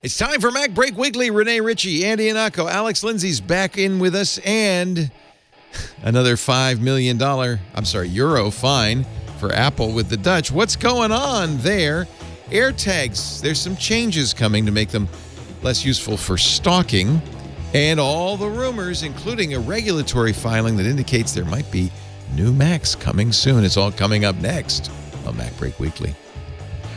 It's time for MacBreak Weekly. Renee Ritchie, Andy Anako, Alex Lindsay's back in with us, and another $5 million, euro fine for Apple with the Dutch. What's going on there? AirTags, there's some changes coming to make them less useful for stalking, and all the rumors, including a regulatory filing that indicates there might be new Macs coming soon. It's all coming up next on MacBreak Weekly.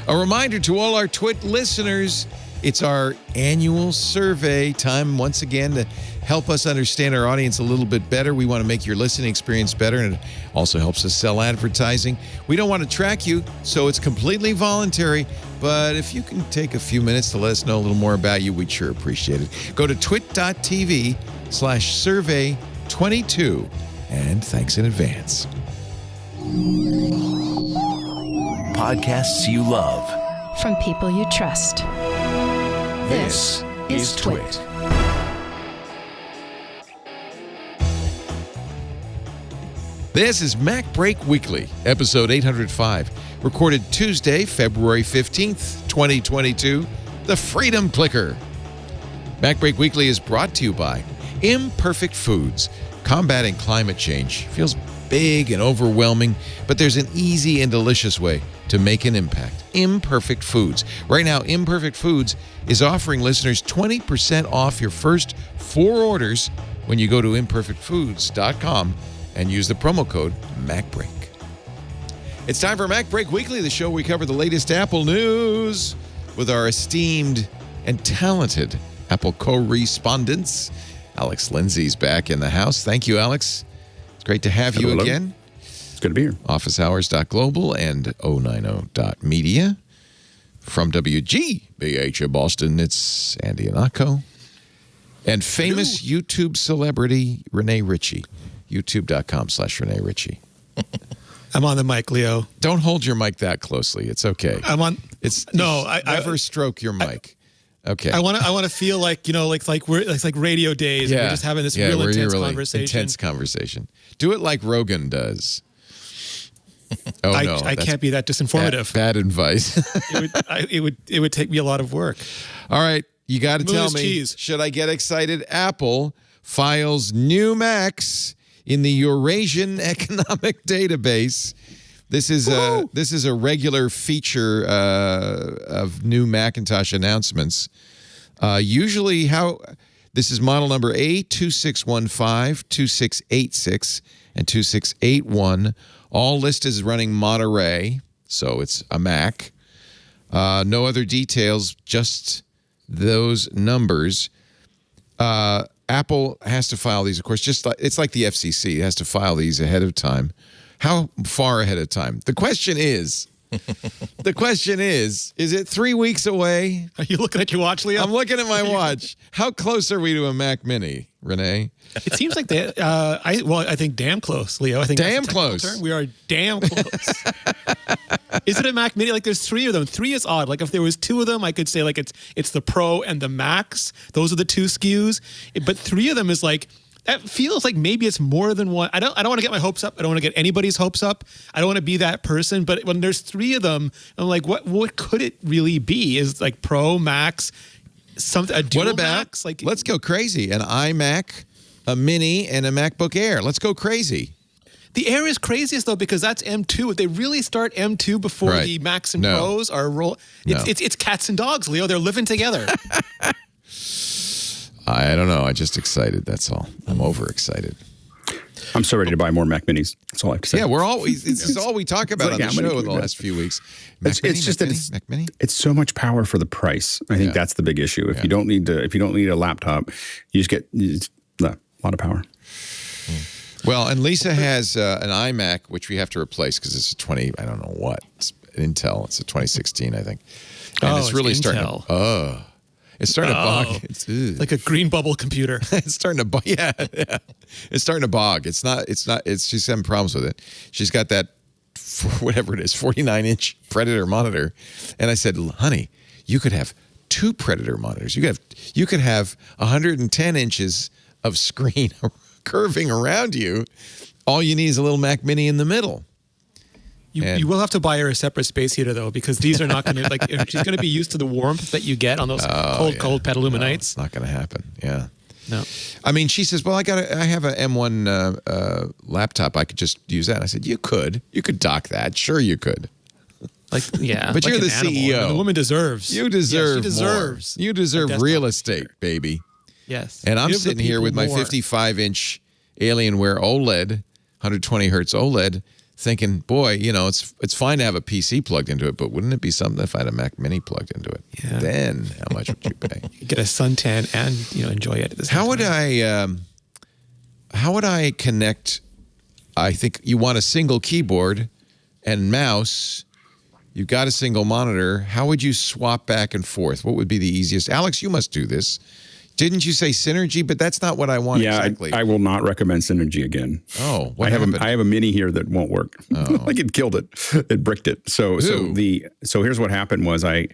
A reminder to all our Twit listeners, it's our annual survey time once again to help us understand our audience a little bit better. We want to make your listening experience better, and it also helps us sell advertising. We don't want to track you, so it's completely voluntary, but if you can take a few minutes to let us know a little more about you, we'd sure appreciate it. Go to twit.tv/survey22, and thanks in advance. Podcasts you love. From people you trust. This is Twit. This is MacBreak Weekly, episode 805, recorded Tuesday, February 15th, 2022, the Freedom Clicker. MacBreak Weekly is brought to you by Imperfect Foods. Combating climate change feels big and overwhelming, but there's an easy and delicious way to make an impact. Imperfect Foods. Right now, Imperfect Foods is offering listeners 20% off your first 4 orders when you go to imperfectfoods.com and use the promo code MacBreak. It's time for MacBreak Weekly, the show where we cover the latest Apple news with our esteemed and talented Apple co-respondents. Alex Lindsay's back in the house. Thank you, Alex. It's great to have you again. It's good to be here. OfficeHours.global and 090.media. From WGBH in Boston, it's Andy Anako. And famous YouTube celebrity Renee Ritchie. YouTube.com/Renee Ritchie. I'm on the mic, Leo. Don't hold your mic that closely. It's okay. Never stroke your mic. Okay. I want to feel like, like radio days. Yeah. And we're just having this real intense conversation. Intense conversation. Do it like Rogan does. I can't be that disinformative. Bad advice. it would take me a lot of work. All right, you got to tell me. Cheese. Should I get excited? Apple files new Macs in the Eurasian Economic Database. This is a regular feature of new Macintosh announcements. Usually, this is model number A2615, 2686, and 2681. All listed as running Monterey, so it's a Mac. No other details, just those numbers. Apple has to file these, of course, it's like the FCC. It has to file these ahead of time. How far ahead of time? The question is, is it 3 weeks away? Are you looking at your watch, Leo? I'm looking at my watch. How close are we to a Mac Mini, Renee? It seems like I think damn close, Leo. I think damn close. Term. We are damn close. Is it a Mac Mini? Like, there's 3 of them. 3 is odd. Like, if there was 2 of them, I could say like it's the Pro and the Max. Those are the 2 SKUs. But 3 of them is like, that feels like maybe it's more than one. I don't want to get my hopes up. I don't want to get anybody's hopes up. I don't want to be that person. But when there's 3 of them, I'm like, what could it really be? Is like Pro, Max, a dual Max? Like, let's go crazy. An iMac, a Mini, and a MacBook Air. Let's go crazy. The Air is craziest, though, because that's M2. If they really start M2 before the Macs and Pros are it's cats and dogs, Leo. They're living together. I don't know. I'm just excited. That's all. I'm overexcited. I'm so ready to buy more Mac Minis. That's all I have to say. Yeah, this is all we talk about on the show in the last few weeks. Mac Mini? It's so much power for the price. I think that's the big issue. If you don't need a laptop, you just get a lot of power. Well, and Lisa has an iMac, which we have to replace because it's a 20, I don't know what. It's Intel. It's a 2016, I think. And it's really starting to... It's starting to bog. It's like a green bubble computer. It's starting to bog. Yeah. It's starting to bog. She's having problems with it. She's got that, whatever it is, 49-inch Predator monitor. And I said, honey, you could have 2 Predator monitors. You could have 110 inches of screen curving around you. All you need is a little Mac Mini in the middle. You will have to buy her a separate space heater though, because these are not going to like. She's going to be used to the warmth that you get on those cold Petaluma nights. No, not going to happen. Yeah. No. I mean, she says, "Well, I have a M1 laptop. I could just use that." And I said, "You could dock that. Sure, you could." Like, yeah, but like you're the animal. CEO. The woman deserves. You deserve. She deserves. More. You deserve real estate, baby. Yes. And I'm sitting here with my 55-inch Alienware OLED, 120 hertz OLED, thinking, boy, it's fine to have a PC plugged into it, but wouldn't it be something if I had a Mac Mini plugged into it? Yeah. Then how much would you pay? You get a suntan and enjoy it at the same time. How would I connect? I think you want a single keyboard and mouse. You've got a single monitor. How would you swap back and forth? What would be the easiest? Alex, you must do this. Didn't you say Synergy? But that's not what I want exactly. I will not recommend Synergy again. Oh, I have a Mini here that won't work. Oh. Like it killed it. It bricked it. So here's what happened was I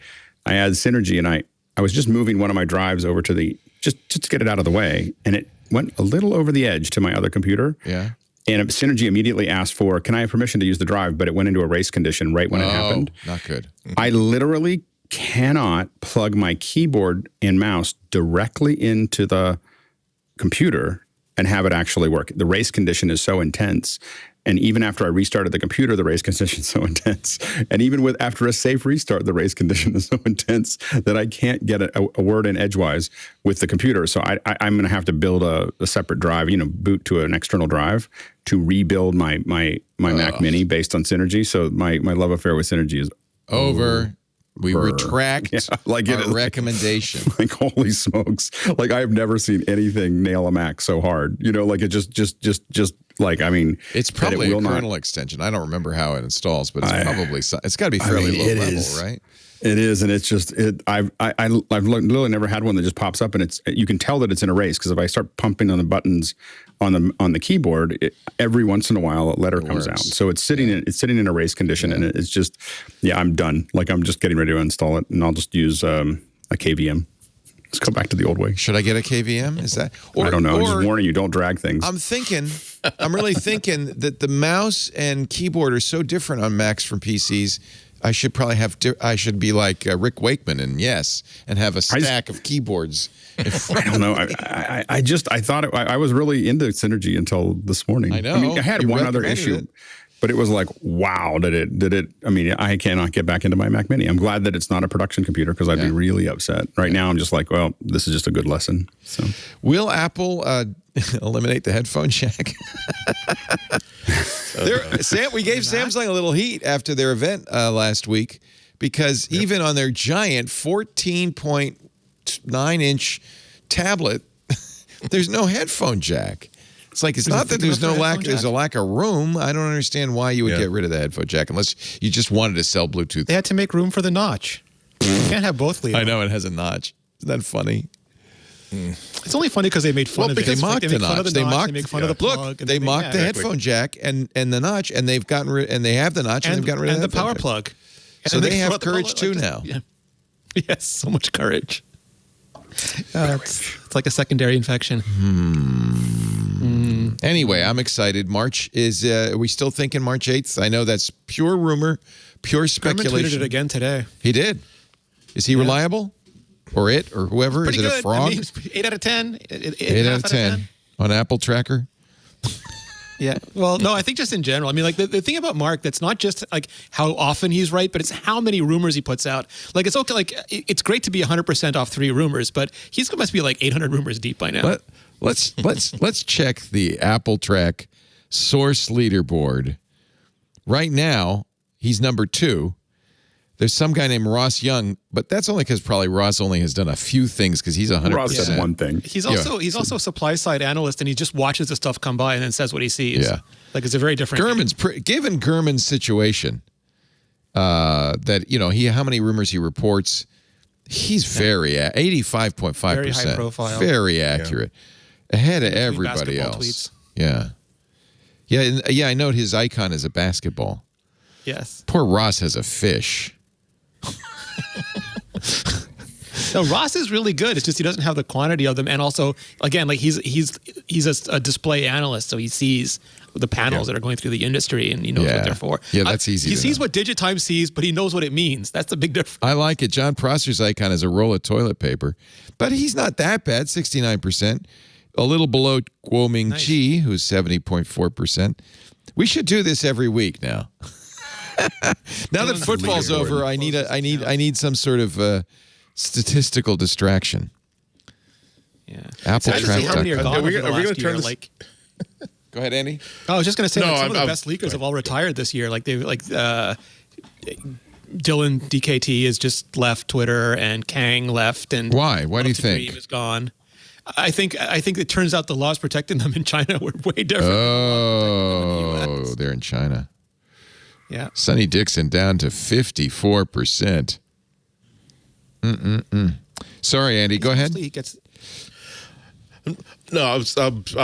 had Synergy and I was just moving one of my drives over to just to get it out of the way, and it went a little over the edge to my other computer. Yeah. And Synergy immediately asked for, can I have permission to use the drive? But it went into a race condition right when it happened. Not good. I literally cannot plug my keyboard and mouse directly into the computer and have it actually work. The race condition is so intense. And even after I restarted the computer, the race condition is so intense. And even after a safe restart, the race condition is so intense that I can't get a word in edgewise with the computer. So I'm going to have to build a separate drive, boot to an external drive to rebuild my Mac Mini based on Synergy. So my love affair with Synergy is over. We retract our recommendation. Like, holy smokes. Like, I've never seen anything nail a Mac so hard. Like it just like, I mean. It's probably a kernel extension. I don't remember how it installs, but it's probably, it's got to be fairly low level, right? It is, and it's just I've literally never had one that just pops up, and you can tell that it's in a race because if I start pumping on the buttons on the keyboard, every once in a while a letter comes out. So it's sitting in a race condition, and it's just I'm done. Like I'm just getting ready to install it, and I'll just use a KVM. Let's go back to the old way. Should I get a KVM? Is that? I don't know. I'm just warning you, don't drag things. I'm really thinking that the mouse and keyboard are so different on Macs from PCs. I should probably I should be like Rick Wakeman and have a stack of keyboards. I don't know. I thought I was really into Synergy until this morning. I know. I mean, I had one other issue, but it was like, wow, did it? I mean, I cannot get back into my Mac Mini. I'm glad that it's not a production computer because I'd be really upset. Right now, I'm just like, well, this is just a good lesson. So, will Apple eliminate the headphone jack? We gave Samsung a little heat after their event last week because even on their giant 14.9-inch tablet, there's no headphone jack. It's like, it's not that there's a lack of room. I don't understand why you would get rid of the headphone jack unless you just wanted to sell Bluetooth. They had to make room for the notch. You can't have both, Leo. I know, it has a notch. Isn't that funny? It's only funny because they made fun of it. They mocked the notch. They make fun of the plug. They mocked the headphone jack and the notch, and they've gotten rid. And they have the notch, and they've gotten rid of the power plug. So they have courage too now. Yeah. Yes, so much courage. It's like a secondary infection. Anyway, I'm excited. March is. Are we still thinking March 8th? I know that's pure rumor, pure speculation. Kermit tweeted it again today. He did. Is he reliable? Or whoever? Pretty is it good. a frog? I mean, 8 out of 10. 8 out of 10 on Apple Tracker. Yeah. Well, no, I think just in general. I mean, like the thing about Mark, that's not just like how often he's right, but it's how many rumors he puts out. Like it's okay. Like it's great to be 100% off 3 rumors, but he must be like 800 rumors deep by now. Let's check the Apple Track source leaderboard. Right now, he's number 2. There's some guy named Ross Young, but that's only because probably Ross only has done a few things because he's 100%. Ross said one thing. He's also a supply side analyst, and he just watches the stuff come by and then says what he sees. Yeah, like it's a very different. Given Gurman's situation, that how many rumors he reports, he's very 85.5%, very high profile, very accurate, ahead of everybody else. Tweets. Yeah. I note his icon is a basketball. Yes. Poor Ross has a fish. No, Ross is really good. It's just he doesn't have the quantity of them, and also, again, like he's a display analyst, so he sees the panels that are going through the industry, and he knows what they're for. Yeah, that's easy. He sees what Digitime sees, but he knows what it means. That's the big difference. I like it. John Prosser's icon is a roll of toilet paper, but he's not that bad. 69%, a little below Guo Ming Chi, who's 70.4%. We should do this every week now. Now that football's over, I need some sort of statistical distraction. Yeah, Apple Track. How many are gone? Are we going to turn this? Like, go ahead, Andy. I was just going to say, some of the best leakers have all retired this year. Like Dylan DKT has just left Twitter, and Kang left, and why? Why do you think? Dream is gone. I think it turns out the laws protecting them in China were way different. Oh, they're in China. Yeah. Sonny Dixon down to 54%. Sorry, Andy. Go ahead. No, I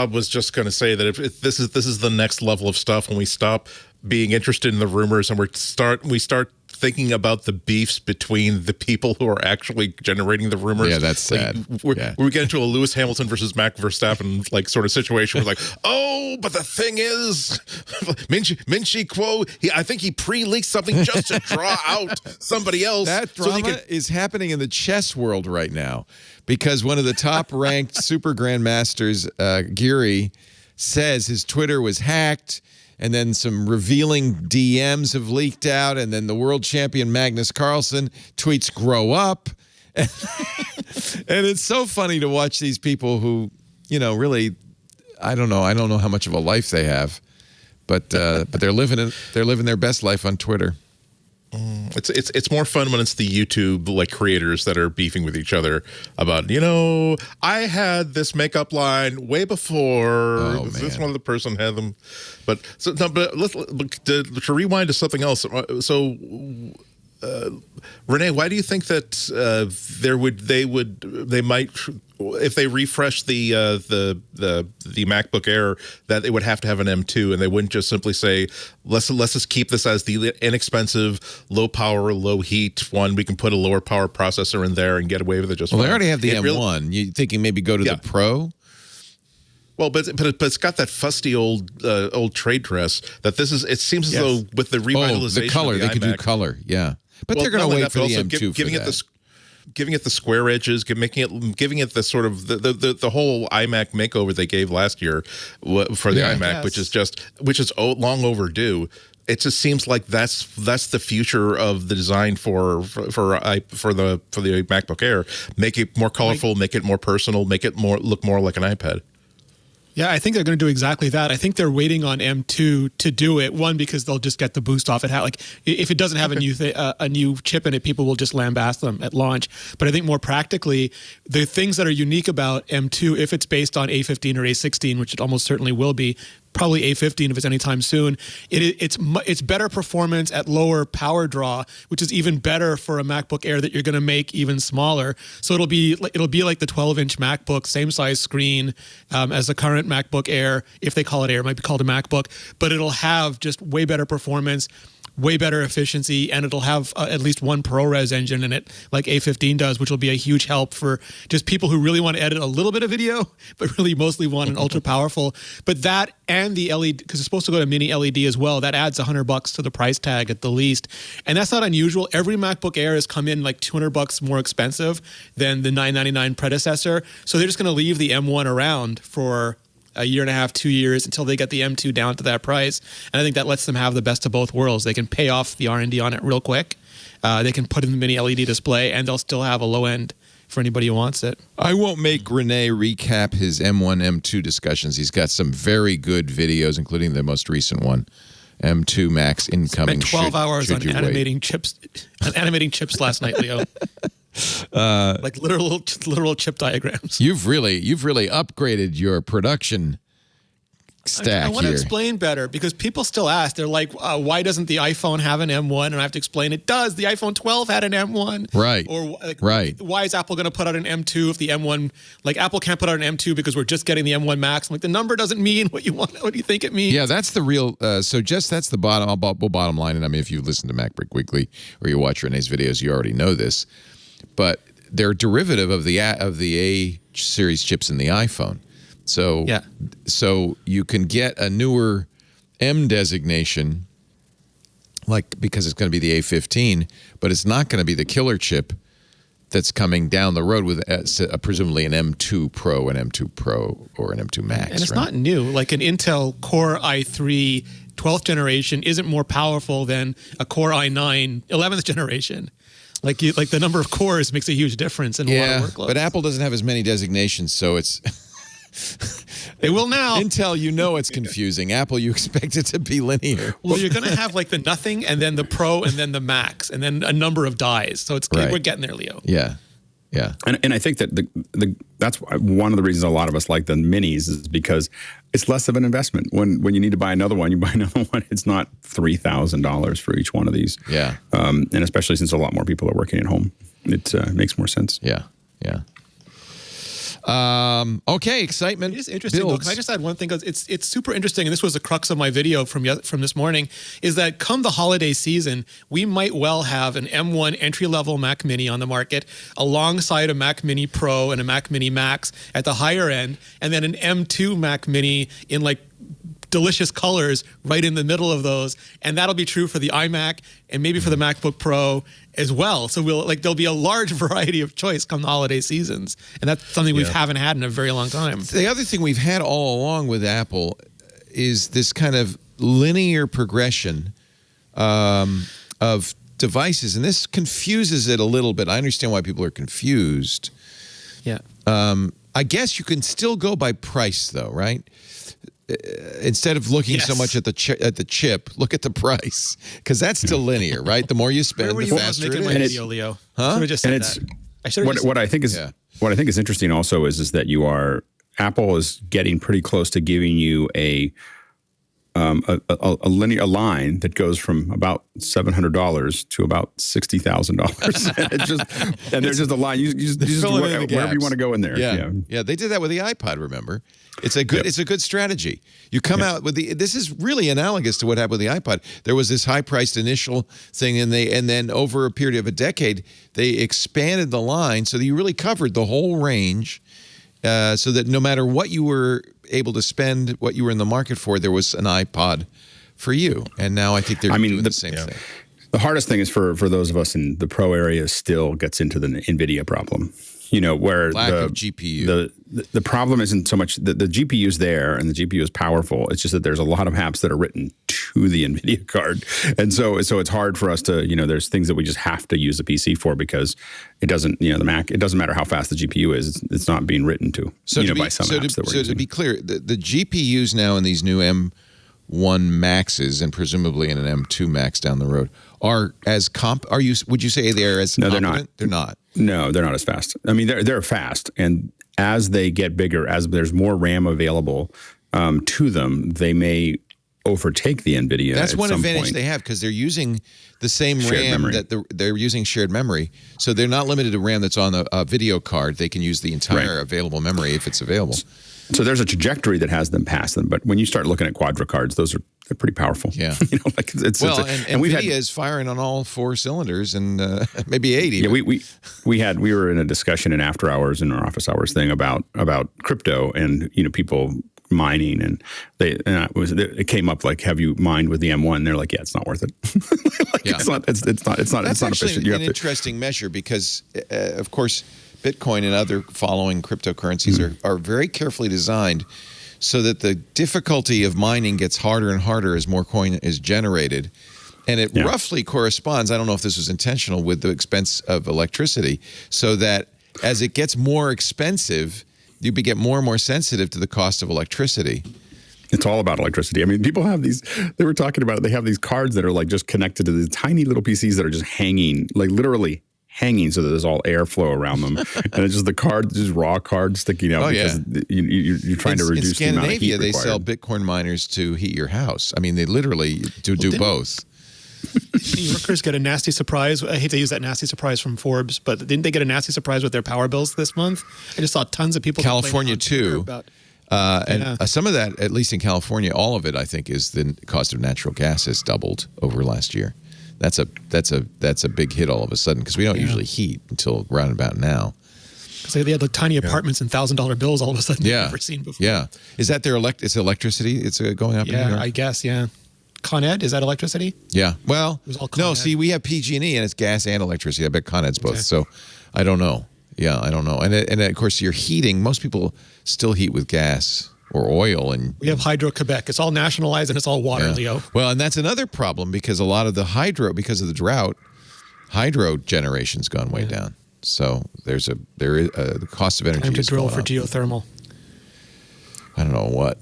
was just going to say that if this is the next level of stuff when we stop being interested in the rumors and we start thinking about the beefs between the people who are actually generating the rumors. Yeah, that's sad. We get into a Lewis Hamilton versus Max Verstappen like sort of situation. We're like, oh, but the thing is, Min-Chi Kuo, I think he pre-leaked something just to draw out somebody else. That drama is happening in the chess world right now because one of the top-ranked super grandmasters, Geary, says his Twitter was hacked. And then some revealing DMs have leaked out. And then the world champion Magnus Carlsen tweets, grow up. And it's so funny to watch these people who, really, I don't know how much of a life they have. But they're living their best life on Twitter. It's more fun when it's the YouTube like creators that are beefing with each other about I had this makeup line way before this one other person had them, but to rewind to something else. So Renee, why do you think that they might if they refresh the MacBook Air that they would have to have an M2 and they wouldn't just simply say let's just keep this as the inexpensive, low power, low heat one. We can put a lower power processor in there and get away with it just fine. Well, they already have the M1. You thinking maybe go to the Pro? Well, but it's got that fusty old trade dress that this is. It seems as though with the revitalization, the color of the they could do color, but they're going to wait for the M2 giving for it that. Giving it the square edges, giving it the sort of the whole iMac makeover they gave last year for the iMac, which is long overdue. It just seems like that's the future of the design for the MacBook Air. Make it more colorful, make it more personal, make it look more like an iPad. Yeah, I think they're going to do exactly that. I think they're waiting on M2 to do it. One, because they'll just get the boost off it. Like if it doesn't have a new chip in it, people will just lambast them at launch. But I think more practically, the things that are unique about M2, if it's based on A15 or A16, which it almost certainly will be, probably A15 if it's anytime soon. It's better performance at lower power draw, which is even better for a MacBook Air that you're going to make even smaller. So it'll be like the 12-inch MacBook, same size screen as the current MacBook Air. If they call it Air, it might be called a MacBook, but it'll have just way better performance, way better efficiency, and it'll have at least one ProRes engine in it, like A15 does, which will be a huge help for just people who really want to edit a little bit of video, but really mostly want an ultra powerful. But that and the LED, because it's supposed to go to mini LED as well, that adds $100 to the price tag at the least. And that's not unusual. Every MacBook Air has come in like $200 more expensive than the $999 predecessor. So they're just going to leave the M1 around for a year and a half, 2 years until they get the M2 down to that price. And I think that lets them have the best of both worlds. They can pay off the R&D on it real quick. They can put in the mini LED display, and they'll still have a low end for anybody who wants it. I won't make Rene recap his M1, M2 discussions. He's got some very good videos, including the most recent one, M2 Max incoming. Spent 12 hours on animating chips last night, Leo. Like literal chip diagrams. You've really upgraded your production stack I want to here. explain better because people still ask. They're like, why doesn't the iPhone have an M1? And I have to explain it does. The iPhone 12 had an M1. Right. Or right. Why is Apple going to put out an M2 if the M1, like Apple can't put out an M2 because we're just getting the M1 Max? I'm like, the number doesn't mean what you want. What do you think it means? Yeah, that's the real, that's the bottom line. And I mean, if you listen to MacBreak Weekly or you watch Renee's videos, you already know this. But they're derivative of the A series chips in the iPhone. So so you can get a newer M designation, like because it's going to be the A15, but it's not going to be the killer chip that's coming down the road with presumably an M2 Pro, an M2 Pro, or an M2 Max. And it's not new. Like an Intel Core i3 12th generation isn't more powerful than a Core i9 11th generation. Like the number of cores makes a huge difference in a lot of workloads. But Apple doesn't have as many designations, so it's... They will now. Intel, it's confusing. Apple, you expect it to be linear. Well, you're going to have like the nothing, and then the Pro, and then the Max, and then a number of dies. So we're getting there, Leo. Yeah. Yeah. And I think that that's one of the reasons a lot of us like the minis is because it's less of an investment. When you need to buy another one, you buy another one. It's not $3,000 for each one of these. Yeah. And especially since a lot more people are working at home, it makes more sense. Yeah. Yeah. Okay, excitement. It is interesting, though. Can I just add one thing? It's super interesting, and this was the crux of my video from this morning, is that come the holiday season, we might well have an M1 entry-level Mac Mini on the market alongside a Mac Mini Pro and a Mac Mini Max at the higher end, and then an M2 Mac Mini in like delicious colors right in the middle of those, and that'll be true for the iMac and maybe for the MacBook Pro as well. So there'll be a large variety of choice come the holiday seasons, and that's something we haven't had in a very long time. The other thing we've had all along with Apple is this kind of linear progression of devices, and this confuses it a little bit. I understand why people are confused. Yeah. I guess you can still go by price, though, right? Instead of looking so much at the chip, look at the price, because that's still linear, right? The more you spend, the faster it is. My video, Leo? Huh? I just said that. What I think is interesting also is that Apple is getting pretty close to giving you a linear line that goes from about $700 to about $60,000. And there's just a line. You just wherever you want to go in there. Yeah. They did that with the iPod. Remember, it's a good strategy. You come out with this is really analogous to what happened with the iPod. There was this high-priced initial thing, and then over a period of a decade, they expanded the line so that you really covered the whole range. So that no matter what you were able to spend, what you were in the market for, there was an iPod for you. And now I think they're doing the same thing. The hardest thing is for those of us in the pro area still gets into the NVIDIA problem. Where lack of GPU. The problem isn't so much the GPU is there and the GPU is powerful. It's just that there's a lot of apps that are written to the NVIDIA card, and so it's hard for us to there's things that we just have to use the PC for because it doesn't the Mac. It doesn't matter how fast the GPU is. It's not being written to by some apps that we're using. So to be clear, the GPUs now in these new M1 Maxes and presumably in an M2 Max down the road are as would you say they're as No, competent? they're not. They're not. No, they're not as fast. I mean, they're fast, and as they get bigger, as there's more RAM available to them, they may overtake the NVIDIA. That's one advantage point. they have because they're using the same Shared RAM memory. that they're using shared memory. So they're not limited to RAM that's on a video card. They can use the entire available memory if it's available. So there's a trajectory that has them past them, but when you start looking at Quadra cards, they're pretty powerful. Yeah, and NVIDIA is firing on all four cylinders and maybe 80. Yeah, we were in a discussion in after hours in our office hours thing about crypto and people mining, and it came up like, have you mined with the M1? And they're like, yeah, it's not worth it. It's not That's actually efficient. an interesting measure because of course Bitcoin and other following cryptocurrencies are very carefully designed so that the difficulty of mining gets harder and harder as more coin is generated. And it roughly corresponds, I don't know if this was intentional, with the expense of electricity, so that as it gets more expensive, you get more and more sensitive to the cost of electricity. It's all about electricity. I mean, people have these, they were talking about it, they have these cards that are like just connected to these tiny little PCs that are just hanging, like literally hanging so that there's all airflow around them. And it's just the card, just raw card sticking out because you're trying to reduce the amount of heat In Scandinavia, they required. sell Bitcoin miners to heat your house. I mean, they literally do both. New Yorkers get a nasty surprise. I hate to use that nasty surprise from Forbes, but didn't they get a nasty surprise with their power bills this month? I just saw tons of people. California too. Some of that, at least in California, all of it, I think, is the cost of natural gas has doubled over last year. That's a big hit all of a sudden because we don't usually heat until round about now. Because they had like tiny apartments and $1,000 bills all of a sudden Yeah. you've never seen before. Yeah. Is that it's electricity? It's going up in New Yeah, York? I guess, yeah. Con Ed, is that electricity? Yeah. Well, was all Con no, Ed. see, we have PG&E and it's gas and electricity. I bet Con Ed's both. Okay. So I don't know. Yeah, I don't know. And of course, your heating, most people still heat with gas or oil. And We have Hydro-Quebec. It's all nationalized and it's all water, Leo. Well, and that's another problem because a lot of the because of the drought, hydro generation's gone way down. So the cost of energy Time to is drill going for up. geothermal. I don't know what.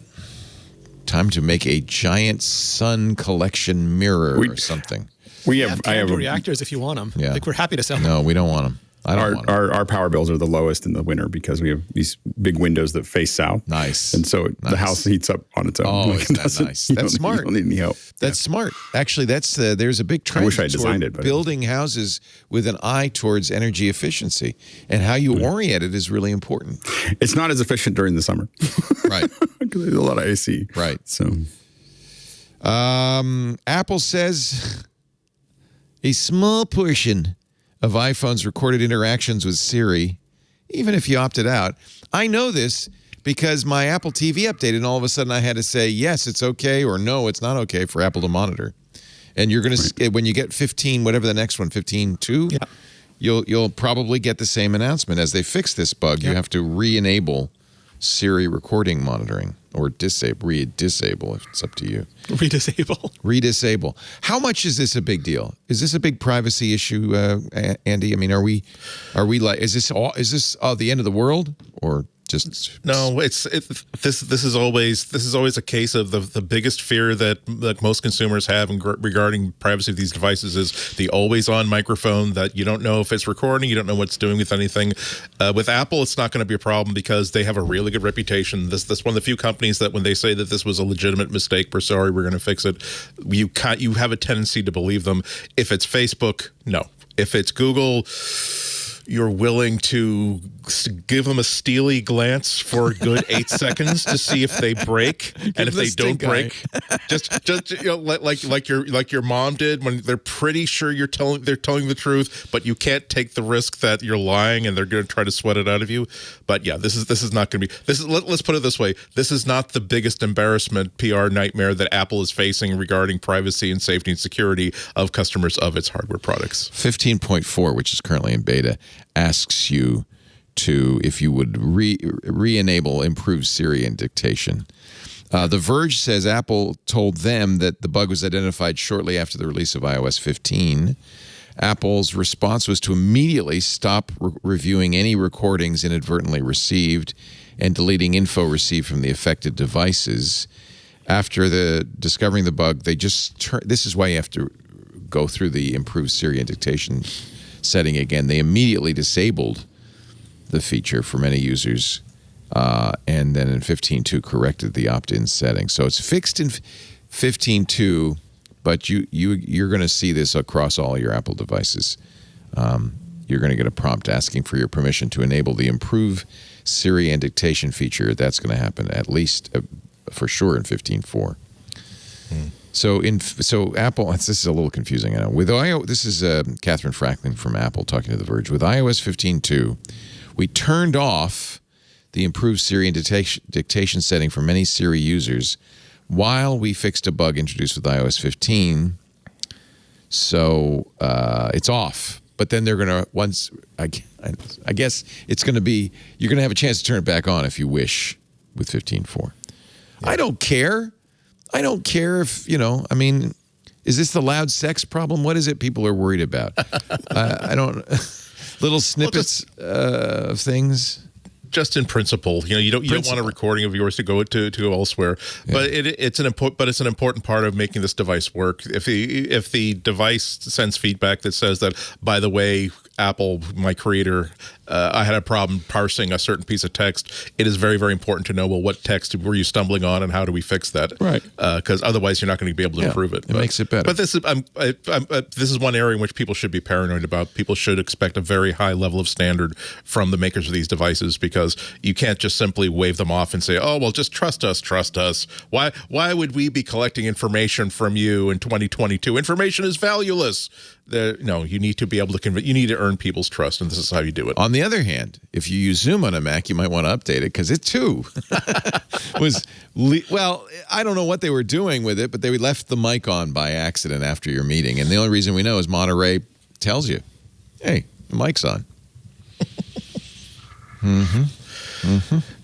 Time to make a giant sun collection mirror or something. We I have have reactors if you want them. Yeah. Like, we're happy to sell them. No, we don't want them. I don't want them. our power bills are the lowest in the winter because we have these big windows that face south. Nice. And so Nice. the house heats up on its own. Oh, Like, isn't that doesn't- nice? you That's don't- smart. You don't need any help. That's smart. Actually, there's a big trend wish I toward designed it, but- building houses with an eye towards energy efficiency. And how you orient it is really important. It's not as efficient during the summer. Right. Because there's a lot of AC. Right. So Apple says a small portion of iPhone's recorded interactions with Siri, even if you opted out. I know this because my Apple TV updated and all of a sudden I had to say, yes, it's okay, or no, it's not okay for Apple to monitor. And you're going to, when you get 15, whatever the next one, 15.2, you'll probably get the same announcement. As they fix this bug, you have to re-enable Siri recording monitoring or disable if it's up to you. Redisable. How much is this a big deal? Is this a big privacy issue, Andy? I mean, are we like, is this the end of the world or just No, this is always a case of the biggest fear that most consumers have regarding privacy of these devices is the always on microphone that you don't know if it's recording, you don't know what it's doing with anything. With Apple, it's not going to be a problem because they have a really good reputation. This one of the few companies that when they say that this was a legitimate mistake, we're sorry, we're going to fix it. You have a tendency to believe them. If it's Facebook, no. If it's Google, you're willing to give them a steely glance for a good 8 seconds to see if they break, and if they don't break, just like your mom did when they're pretty sure they're telling the truth, but you can't take the risk that you're lying and they're going to try to sweat it out of you. But yeah, this is not going to be. Let's put it this way: this is not the biggest embarrassment, PR nightmare that Apple is facing regarding privacy and safety and security of customers of its hardware products. 15.4, which is currently in beta, asks you to, if you would re-enable improved Siri and dictation. The Verge says Apple told them that the bug was identified shortly after the release of iOS 15. Apple's response was to immediately stop reviewing any recordings inadvertently received and deleting info received from the affected devices. After discovering the bug, they just this is why you have to go through the improved Siri and dictation setting again. They immediately disabled the feature for many users, and then in 15.2 corrected the opt-in setting. So it's fixed in 15.2, but you're going to see this across all your Apple devices. You're going to get a prompt asking for your permission to enable the improved Siri and dictation feature. That's going to happen at least for sure in 15.4. So Apple, this is a little confusing, I know. This is Catherine Franklin from Apple talking to The Verge. With iOS 15.2, we turned off the improved Siri and dictation setting for many Siri users while we fixed a bug introduced with iOS 15. So it's off. But then they're going to, I guess it's going to be, you're going to have a chance to turn it back on if you wish with 15.4. Yeah. I don't care if, I mean, is this the loud sex problem? What is it people are worried about? I don't, little snippets of things. Just in principle, you don't want a recording of yours to go elsewhere. Yeah. But it's an important part of making this device work. If the device sends feedback that says that, by the way, Apple, my creator, I had a problem parsing a certain piece of text, it is very, very important to know, well, what text were you stumbling on and how do we fix that? Right. Because otherwise you're not going to be able to improve it. It makes it better. But this is one area in which people should be paranoid about. People should expect a very high level of standard from the makers of these devices because because you can't just simply wave them off and say, "Oh, well, just trust us, trust us." Why would we be collecting information from you in 2022? Information is valueless. No, you need to be able to you need to earn people's trust, and this is how you do it. On the other hand, if you use Zoom on a Mac, you might want to update it because it too well, I don't know what they were doing with it, but they left the mic on by accident after your meeting, and the only reason we know is Monterey tells you, "Hey, the mic's on."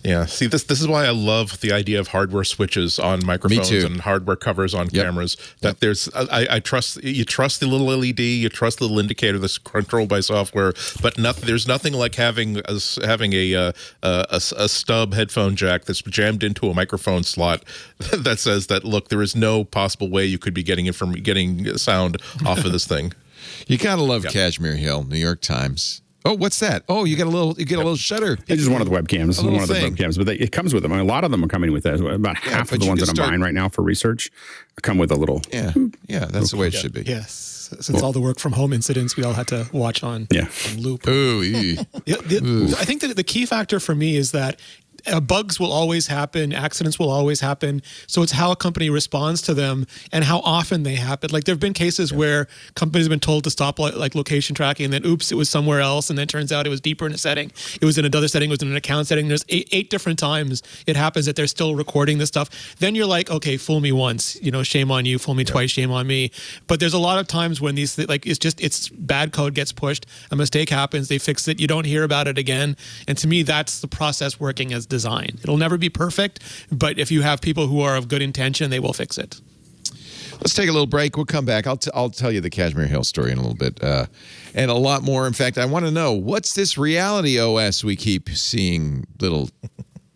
Yeah. See, this is why I love the idea of hardware switches on microphones and hardware covers on cameras. That there's, I trust the little LED, you trust the little indicator that's controlled by software, but there's nothing like having a stub headphone jack that's jammed into a microphone slot that says that, look, there is no possible way you could be getting sound off of this thing. You gotta love Cashmere Hill, New York Times. Oh, what's that? Oh, you get a little shutter. It's just one of the webcams. One of the webcams, but it comes with them. A lot of them are coming with that. About half of the ones that I'm buying right now for research come with a little. Yeah, that's the way it should be. Yes, since all the work from home incidents we all had to watch on loop. Ooh, I think that the key factor for me is that bugs will always happen, accidents will always happen. So it's how a company responds to them and how often they happen. Like there have been cases where companies have been told to stop like location tracking, and then oops, it was somewhere else, and then it turns out it was deeper in a setting. It was in another setting. It was in an account setting. There's eight different times it happens that they're still recording this stuff. Then you're like, okay, fool me once, shame on you. Fool me twice, shame on me. But there's a lot of times when these it's bad code gets pushed, a mistake happens, they fix it, you don't hear about it again. And to me, that's the process working as design. It'll never be perfect, but if you have people who are of good intention, they will fix it. Let's take a little break. We'll come back. I'll tell you the Cashmere Hill story in a little bit, and a lot more. In fact, I want to know, what's this reality OS we keep seeing little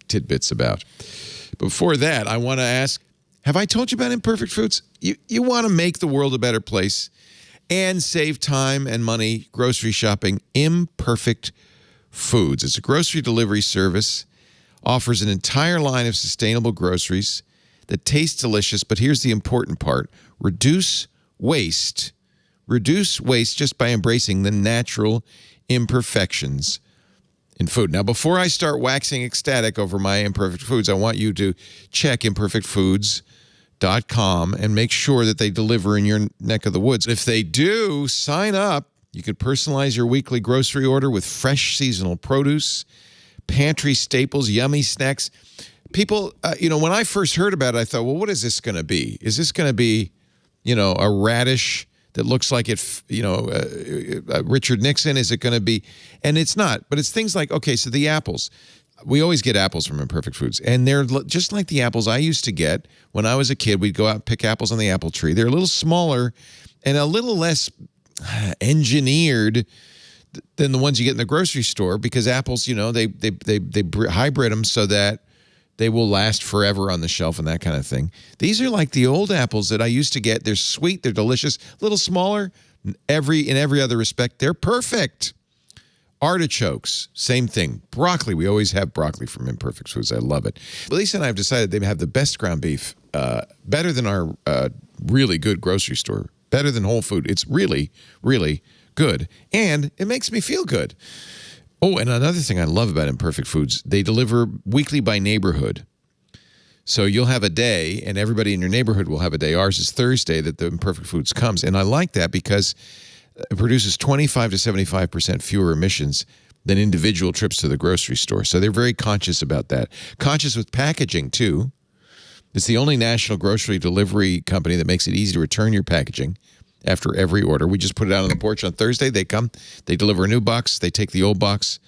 tidbits about? Before that, I want to ask, have I told you about Imperfect Foods? You want to make the world a better place and save time and money grocery shopping? Imperfect Foods. It's a grocery delivery service, offers an entire line of sustainable groceries that taste delicious, but here's the important part: reduce waste just by embracing the natural imperfections in food. Now, before I start waxing ecstatic over my Imperfect Foods, I want you to check imperfectfoods.com and make sure that they deliver in your neck of the woods. If they do, sign up. You can personalize your weekly grocery order with fresh seasonal produce, pantry staples, yummy snacks. People, when I first heard about it, I thought, well, what is this going to be? Is this going to be, a radish that looks like it, Richard Nixon? Is it going to be? And it's not. But it's things like, okay, so the apples. We always get apples from Imperfect Foods. And they're just like the apples I used to get when I was a kid. We'd go out and pick apples on the apple tree. They're a little smaller and a little engineered than the ones you get in the grocery store, because apples, they hybrid them so that they will last forever on the shelf and that kind of thing. These are like the old apples that I used to get. They're sweet, they're delicious, a little smaller. In every other respect, they're perfect. Artichokes, same thing. Broccoli, we always have broccoli from Imperfect Foods. I love it. Lisa and I have decided they have the best ground beef, better than our really good grocery store, better than Whole Food. It's really, really good, and it makes me feel good. Oh, and another thing I love about Imperfect Foods, they deliver weekly by neighborhood. So you'll have a day, and everybody in your neighborhood will have a day. Ours is Thursday that the Imperfect Foods comes, and I like that because it produces 25 to 75% fewer emissions than individual trips to the grocery store. So they're very conscious about that. Conscious with packaging, too. It's the only national grocery delivery company that makes it easy to return your packaging after every order. We just put it out on the porch on Thursday. They come, they deliver a new box, they take the old box.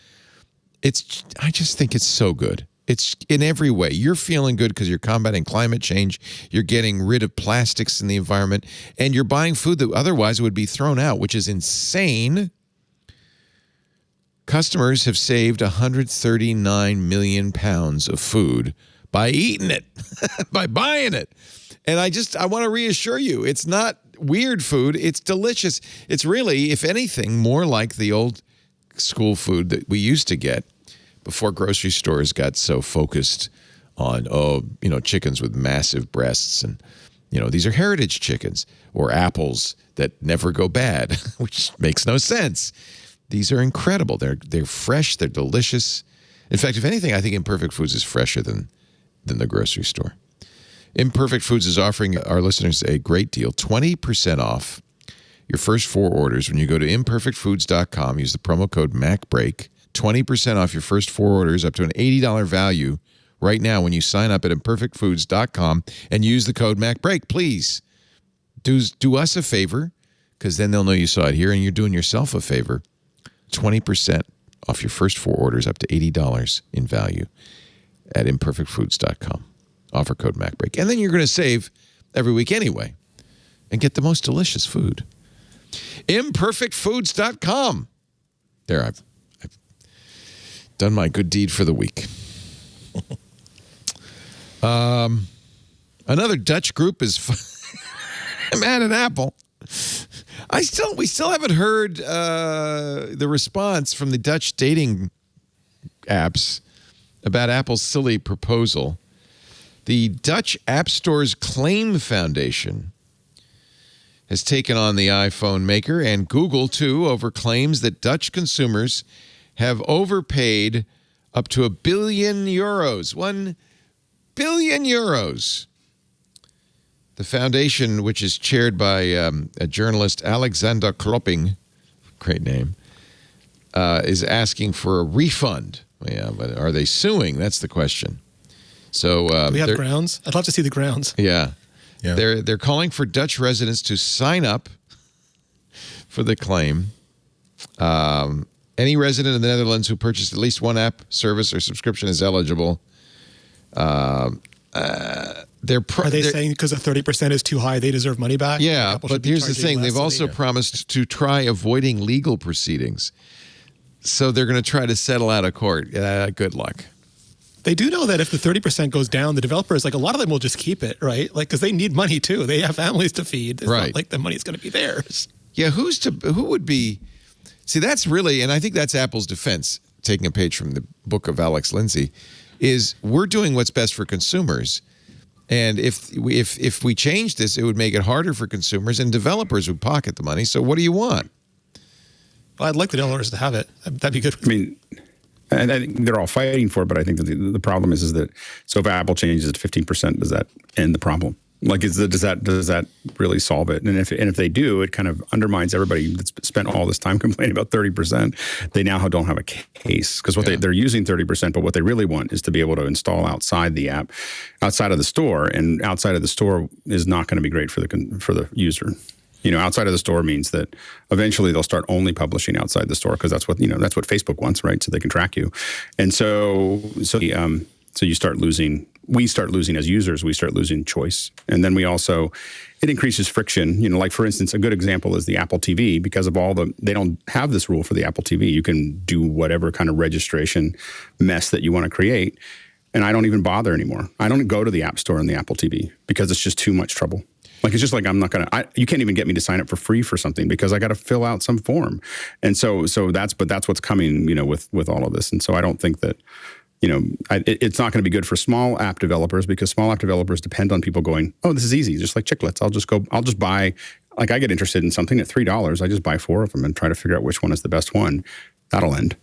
I just think it's so good. It's in every way. You're feeling good because you're combating climate change. You're getting rid of plastics in the environment, and you're buying food that otherwise would be thrown out, which is insane. Customers have saved 139 million pounds of food by eating it, by buying it. And I want to reassure you, it's not weird food. It's delicious. It's really, if anything, more like the old school food that we used to get before grocery stores got so focused on, chickens with massive breasts. And, these are heritage chickens, or apples that never go bad, which makes no sense. These are incredible. They're fresh. They're delicious. In fact, if anything, I think Imperfect Foods is fresher than the grocery store. Imperfect Foods is offering our listeners a great deal, 20% off your first 4 orders when you go to imperfectfoods.com. Use the promo code MacBreak. 20% off your first 4 orders up to an $80 value right now when you sign up at imperfectfoods.com and use the code MacBreak. Please do us a favor, because then they'll know you saw it here, and you're doing yourself a favor. 20% off your first 4 orders up to $80 in value at imperfectfoods.com. Offer code MacBreak. And then you're going to save every week anyway and get the most delicious food. Imperfectfoods.com. There, I've done my good deed for the week. Another Dutch group is mad at Apple. We still haven't heard the response from the Dutch dating apps about Apple's silly proposal. The Dutch App Store's Claim Foundation has taken on the iPhone maker and Google, too, over claims that Dutch consumers have overpaid up to €1 billion. €1 billion. The foundation, which is chaired by a journalist, Alexander Klopping, great name, is asking for a refund. Yeah, but are they suing? That's the question. So do we have grounds? I'd love to see the grounds. Yeah. Yeah. They're calling for Dutch residents to sign up for the claim. Any resident of the Netherlands who purchased at least one app, service, or subscription is eligible. Are they saying because the 30% is too high, they deserve money back? Yeah, but here's the thing. They've also promised to try avoiding legal proceedings. So they're going to try to settle out of court. Good luck. They do know that if the 30% goes down, the developers, like a lot of them will just keep it, right? Like, because they need money too. They have families to feed. It's not like the money's going to be theirs. Yeah, who would be... See, that's really, and I think that's Apple's defense, taking a page from the book of Alex Lindsay, is we're doing what's best for consumers. And if we change this, it would make it harder for consumers, and developers would pocket the money. So what do you want? Well, I'd like the developers to have it. That'd be good. I mean, and I think they're all fighting for it, but I think that the problem is that so if Apple changes it to 15%, does that end the problem? Like, does that really solve it? And if they do, it kind of undermines everybody that's spent all this time complaining about 30%. They now don't have a case because they're using 30%, but what they really want is to be able to install outside the app, outside of the store, and outside of the store is not going to be great for the user. You know, outside of the store means that eventually they'll start only publishing outside the store because that's what Facebook wants, right? So they can track you, and so you start losing. We start losing as users. We start losing choice, and then it increases friction. You know, like for instance, a good example is the Apple TV. Because of they don't have this rule for the Apple TV. You can do whatever kind of registration mess that you want to create, and I don't even bother anymore. I don't go to the App Store on the Apple TV because it's just too much trouble. Like, it's just like, I'm not going to, you can't even get me to sign up for free for something because I got to fill out some form. And so that's what's coming, you know, with all of this. And so I don't think that, you know, it's not going to be good for small app developers because small app developers depend on people going, oh, this is easy. Just like Chiclets. I'll just buy, like I get interested in something at $3. I just buy 4 of them and try to figure out which one is the best one. That'll end.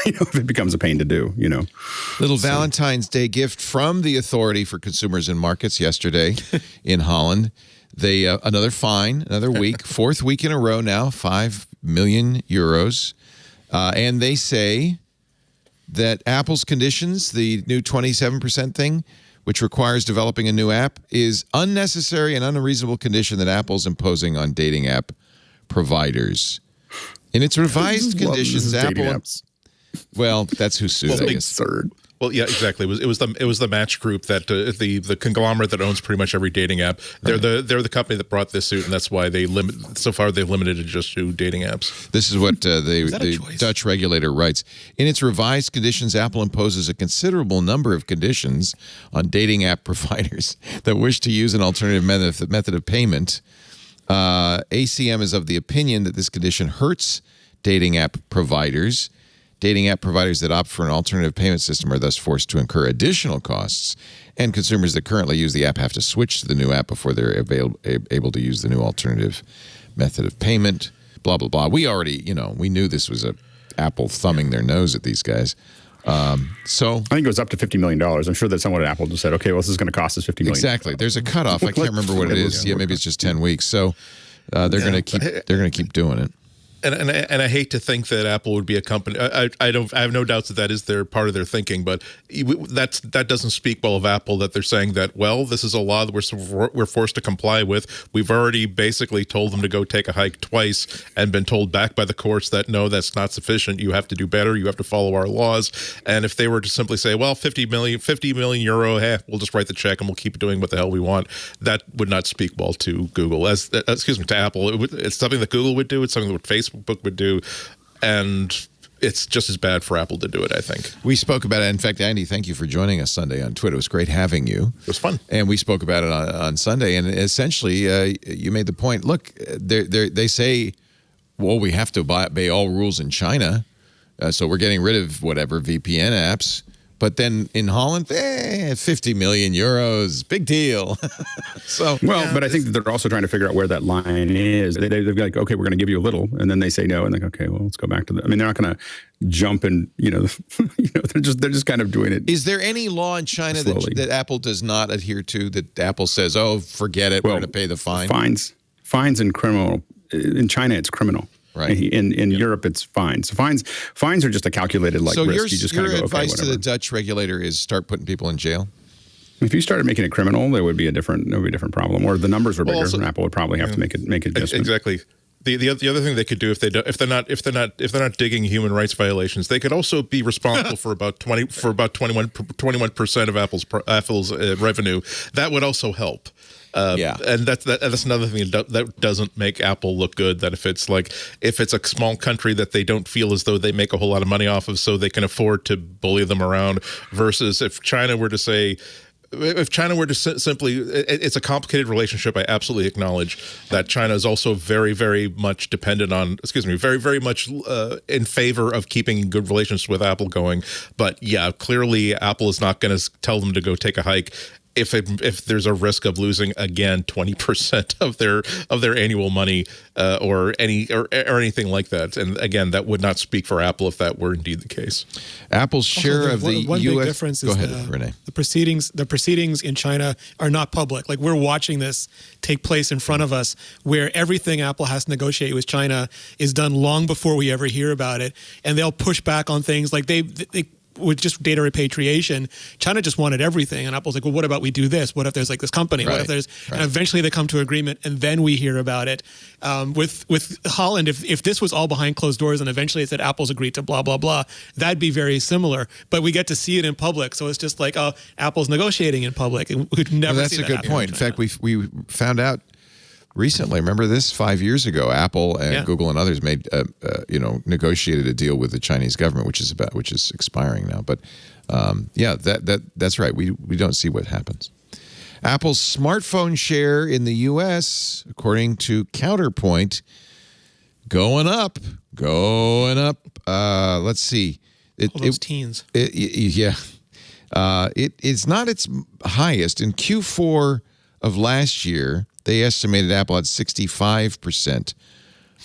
You know, if it becomes a pain to do, you know. Little Valentine's Day gift from the Authority for Consumers and Markets yesterday in Holland. They another fine, another week, 4th week in a row now, €5 million. And they say that Apple's conditions, the new 27% thing, which requires developing a new app, is unnecessary and unreasonable condition that Apple's imposing on dating app providers. In its revised conditions, Apple... Well, that's who sued. I guess. Absurd. Well, yeah, exactly. It was the Match Group that the conglomerate that owns pretty much every dating app. They're the company that brought this suit, and that's why they've limited it just to dating apps. This is what the Dutch regulator writes. In its revised conditions, Apple imposes a considerable number of conditions on dating app providers that wish to use an alternative method of payment. ACM is of the opinion that this condition hurts dating app providers. Dating app providers that opt for an alternative payment system are thus forced to incur additional costs, and consumers that currently use the app have to switch to the new app before they're able to use the new alternative method of payment, blah, blah, blah. We already, we knew this was Apple thumbing their nose at these guys So I think it was up to $50 million. I'm sure that someone at Apple just said, okay, well, this is going to cost us $50 million. exactly, there's a cutoff. I can't remember what it is. Yeah, maybe it's just 10 weeks. So they're going to keep doing it. And I hate to think that Apple would be a company. I have no doubts that is their part of their thinking, but that doesn't speak well of Apple. That they're saying that, well, this is a law that we're forced to comply with. We've already basically told them to go take a hike twice and been told back by the courts that no, that's not sufficient. You have to do better. You have to follow our laws. And if they were to simply say, well, 50 million euro, we'll just write the check and we'll keep doing what the hell we want, that would not speak well to Google. To Apple. It's something that Google would do. It's something that Facebook would do, and it's just as bad for Apple to do it, I think. We spoke about it. In fact, Andy, thank you for joining us Sunday on Twitter. It was great having you. It was fun. And we spoke about it on Sunday, and essentially you made the point, look, they say, well, we have to obey all rules in China, so we're getting rid of whatever VPN apps. But then in Holland, 50 million euros, big deal. But I think that they're also trying to figure out where that line is. They're like, okay, we're going to give you a little, and then they say no, and like, okay, well, let's go back to the. I mean, they're not going to jump and they're just kind of doing it. Is there any law in China that Apple does not adhere to? That Apple says, oh, forget it, we're going to pay the fine. Fines and criminal. In China, it's criminal. Right. In Europe, it's fines. So fines are just a calculated risk. You just kind of go, your advice okay, to the Dutch regulator is start putting people in jail? If you started making it criminal, there would be a different problem, or the numbers were bigger. And Apple would probably have to make adjustments. Exactly. The other thing they could do if they're not digging human rights violations, they could also be responsible for about 21% of Apple's revenue. That would also help. And that's another thing that doesn't make Apple look good. That if it's a small country that they don't feel as though they make a whole lot of money off of, so they can afford to bully them around, versus if China were to say. If China were to simply, it's a complicated relationship. I absolutely acknowledge that China is also very, very much dependent on, very, very much in favor of keeping good relations with Apple going. But yeah, clearly Apple is not going to tell them to go take a hike if there's a risk of losing again 20% of their annual money or anything like that. And again, that would not speak for Apple if that were indeed the case. Apple's share of the one U.S. big difference Go is ahead, Renee. The proceedings in China are not public. Like, we're watching this take place in front of us, where everything Apple has to negotiate with China is done long before we ever hear about it, and they'll push back on things like they with just data repatriation. China just wanted everything, and Apple's like, well, what about we do this? What if there's like this company? What if there's and eventually they come to agreement, and then we hear about it. With Holland, if this was all behind closed doors and eventually it said Apple's agreed to blah blah blah, that'd be very similar. But we get to see it in public, so it's just like, oh, Apple's negotiating in public, and we'd never. Well, that's a good point. In fact, we found out recently, remember this 5 years ago, Apple and Google and others made negotiated a deal with the Chinese government, which is expiring now. But that's right. We don't see what happens. Apple's smartphone share in the U.S., according to Counterpoint, going up. Let's see. All those teens. It's not its highest. In Q4 of last year, they estimated Apple had 65%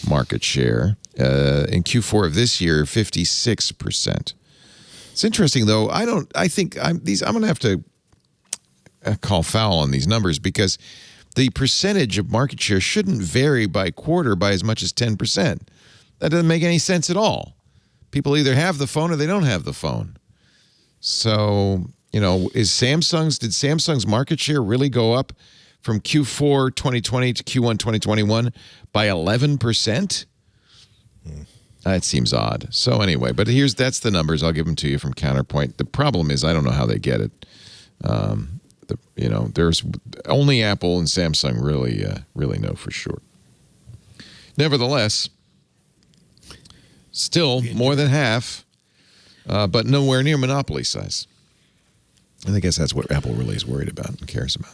market share. In Q4 of this year, 56%. It's interesting, though. I think I'm going to have to call foul on these numbers, because the percentage of market share shouldn't vary by quarter by as much as 10%. That doesn't make any sense at all. People either have the phone or they don't have the phone. So, did Samsung's market share really go up from Q4 2020 to Q1 2021 by 11%? That seems odd. So anyway, but that's the numbers. I'll give them to you from Counterpoint. The problem is I don't know how they get it. There's only Apple and Samsung really know for sure. Nevertheless, still more than half, but nowhere near monopoly size. And I guess that's what Apple really is worried about and cares about.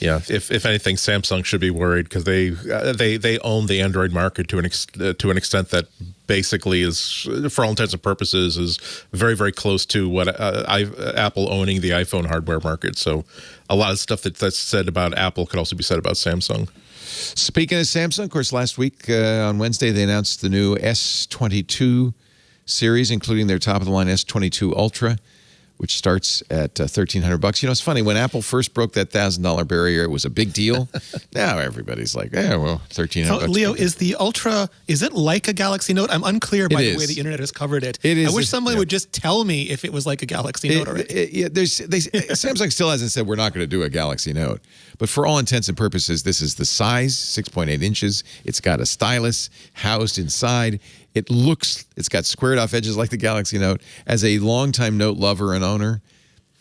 Yeah, if anything, Samsung should be worried, because they own the Android market to an extent that basically is, for all intents and purposes, is very, very close to what Apple owning the iPhone hardware market. So a lot of stuff that's said about Apple could also be said about Samsung. Speaking of Samsung, of course, last week on Wednesday they announced the new S22 series, including their top-of-the-line S22 Ultra, which starts at $1,300. You know, it's funny. When Apple first broke that $1,000 barrier, it was a big deal. Now everybody's like, yeah, well, $1,300. Leo, is the Ultra, is it like a Galaxy Note? I'm unclear by the way the internet has covered it. It is. I wish someone would just tell me if it was like a Galaxy Note already. Samsung still hasn't said we're not going to do a Galaxy Note. But for all intents and purposes, this is the size, 6.8 inches. It's got a stylus housed inside. It's got squared off edges like the Galaxy Note. As a longtime Note lover and owner,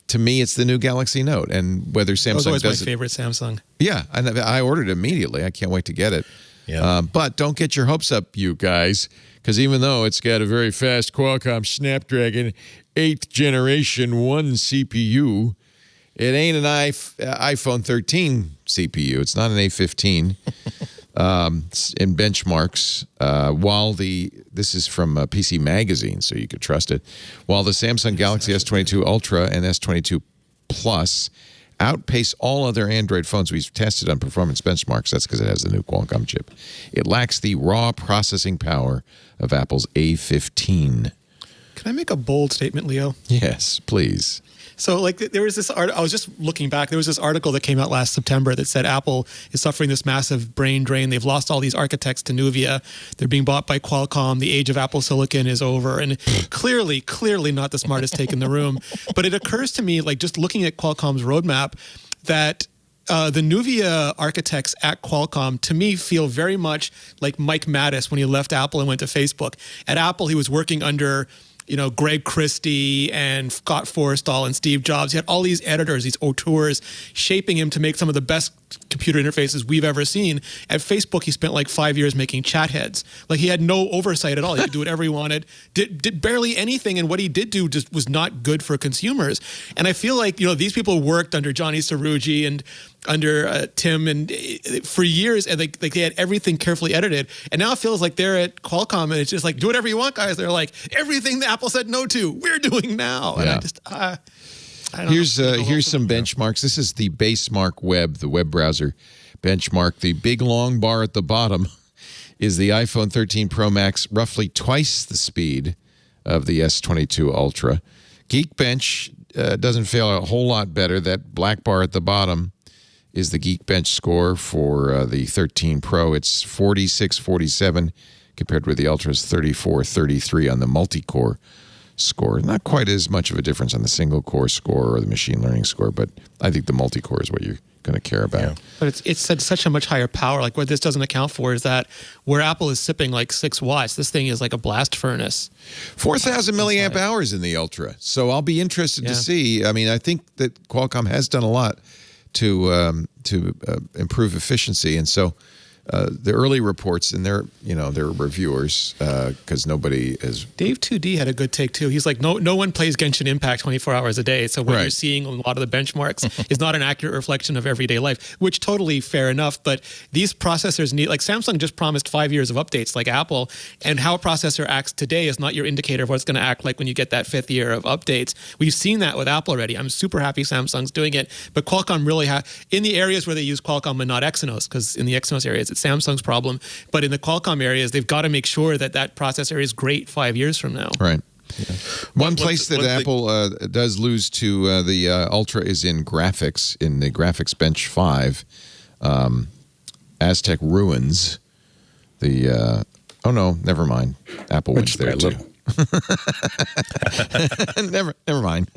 to me, it's the new Galaxy Note. And whether Samsung that was always does my favorite Samsung. Yeah, I ordered it immediately. I can't wait to get it. Yeah. But don't get your hopes up, you guys, because even though it's got a very fast Qualcomm Snapdragon 8th generation 1 CPU, it ain't an iPhone 13 CPU. It's not an A15. In benchmarks, this is from PC Magazine, so you could trust it. While the Samsung Galaxy S22 Ultra and S22 Plus outpace all other Android phones we've tested on performance benchmarks, that's because it has the new Qualcomm chip. It lacks the raw processing power of Apple's A15. Can I make a bold statement, Leo? Yes, please. So, like, there was this I was just looking back. There was this article that came out last September that said Apple is suffering this massive brain drain. They've lost all these architects to Nuvia. They're being bought by Qualcomm. The age of Apple Silicon is over. And clearly not the smartest take in the room. But it occurs to me, like, just looking at Qualcomm's roadmap, that the Nuvia architects at Qualcomm, to me, feel very much like Mike Mattis when he left Apple and went to Facebook. At Apple, he was working under Greg Christie and Scott Forstall and Steve Jobs. He had all these editors, these auteurs, shaping him to make some of the best computer interfaces we've ever seen. At Facebook, he spent like 5 years making chat heads. Like, he had no oversight at all. He could do whatever he wanted, did barely anything, and what he did do just was not good for consumers. And I feel like, these people worked under Johnny Cerrugi and under Tim and for years, and they had everything carefully edited. And now it feels like they're at Qualcomm, and it's just like, do whatever you want, guys. They're like, everything that Apple said no to, we're doing now. And I just, I don't know. Here's some benchmarks. This is the Basemark Web, the web browser benchmark. The big long bar at the bottom is the iPhone 13 Pro Max, roughly twice the speed of the S22 Ultra. Geekbench doesn't feel a whole lot better. That black bar at the bottom is the Geekbench score for the 13 Pro. It's 46.47 compared with the Ultra's 34.33 on the multi-core score. Not quite as much of a difference on the single-core score or the machine learning score, but I think the multi-core is what you're going to care about. Yeah. But it's at such a much higher power. Like, what this doesn't account for is that where Apple is sipping like 6 watts, this thing is like a blast furnace. 4,000 milliamp hours in the Ultra. So I'll be interested to see. I mean, I think that Qualcomm has done a lot to improve efficiency, and so the early reports and their reviewers, because nobody is. Dave 2D had a good take too. He's like, no one plays Genshin Impact 24 hours a day. So what you're seeing on a lot of the benchmarks is not an accurate reflection of everyday life, which totally fair enough. But these processors need, like Samsung just promised 5 years of updates like Apple, and how a processor acts today is not your indicator of what it's going to act like when you get that 5th year of updates. We've seen that with Apple already. I'm super happy Samsung's doing it, but Qualcomm really in the areas where they use Qualcomm and not Exynos, because in the Exynos areas, it's Samsung's problem. But in the Qualcomm areas, they've got to make sure that processor is great 5 years from now. Right. Yeah. One place that Apple does lose to the Ultra is in graphics, in the Graphics Bench 5. Aztec Ruins. Oh, no, never mind. Apple wins there, too. never mind.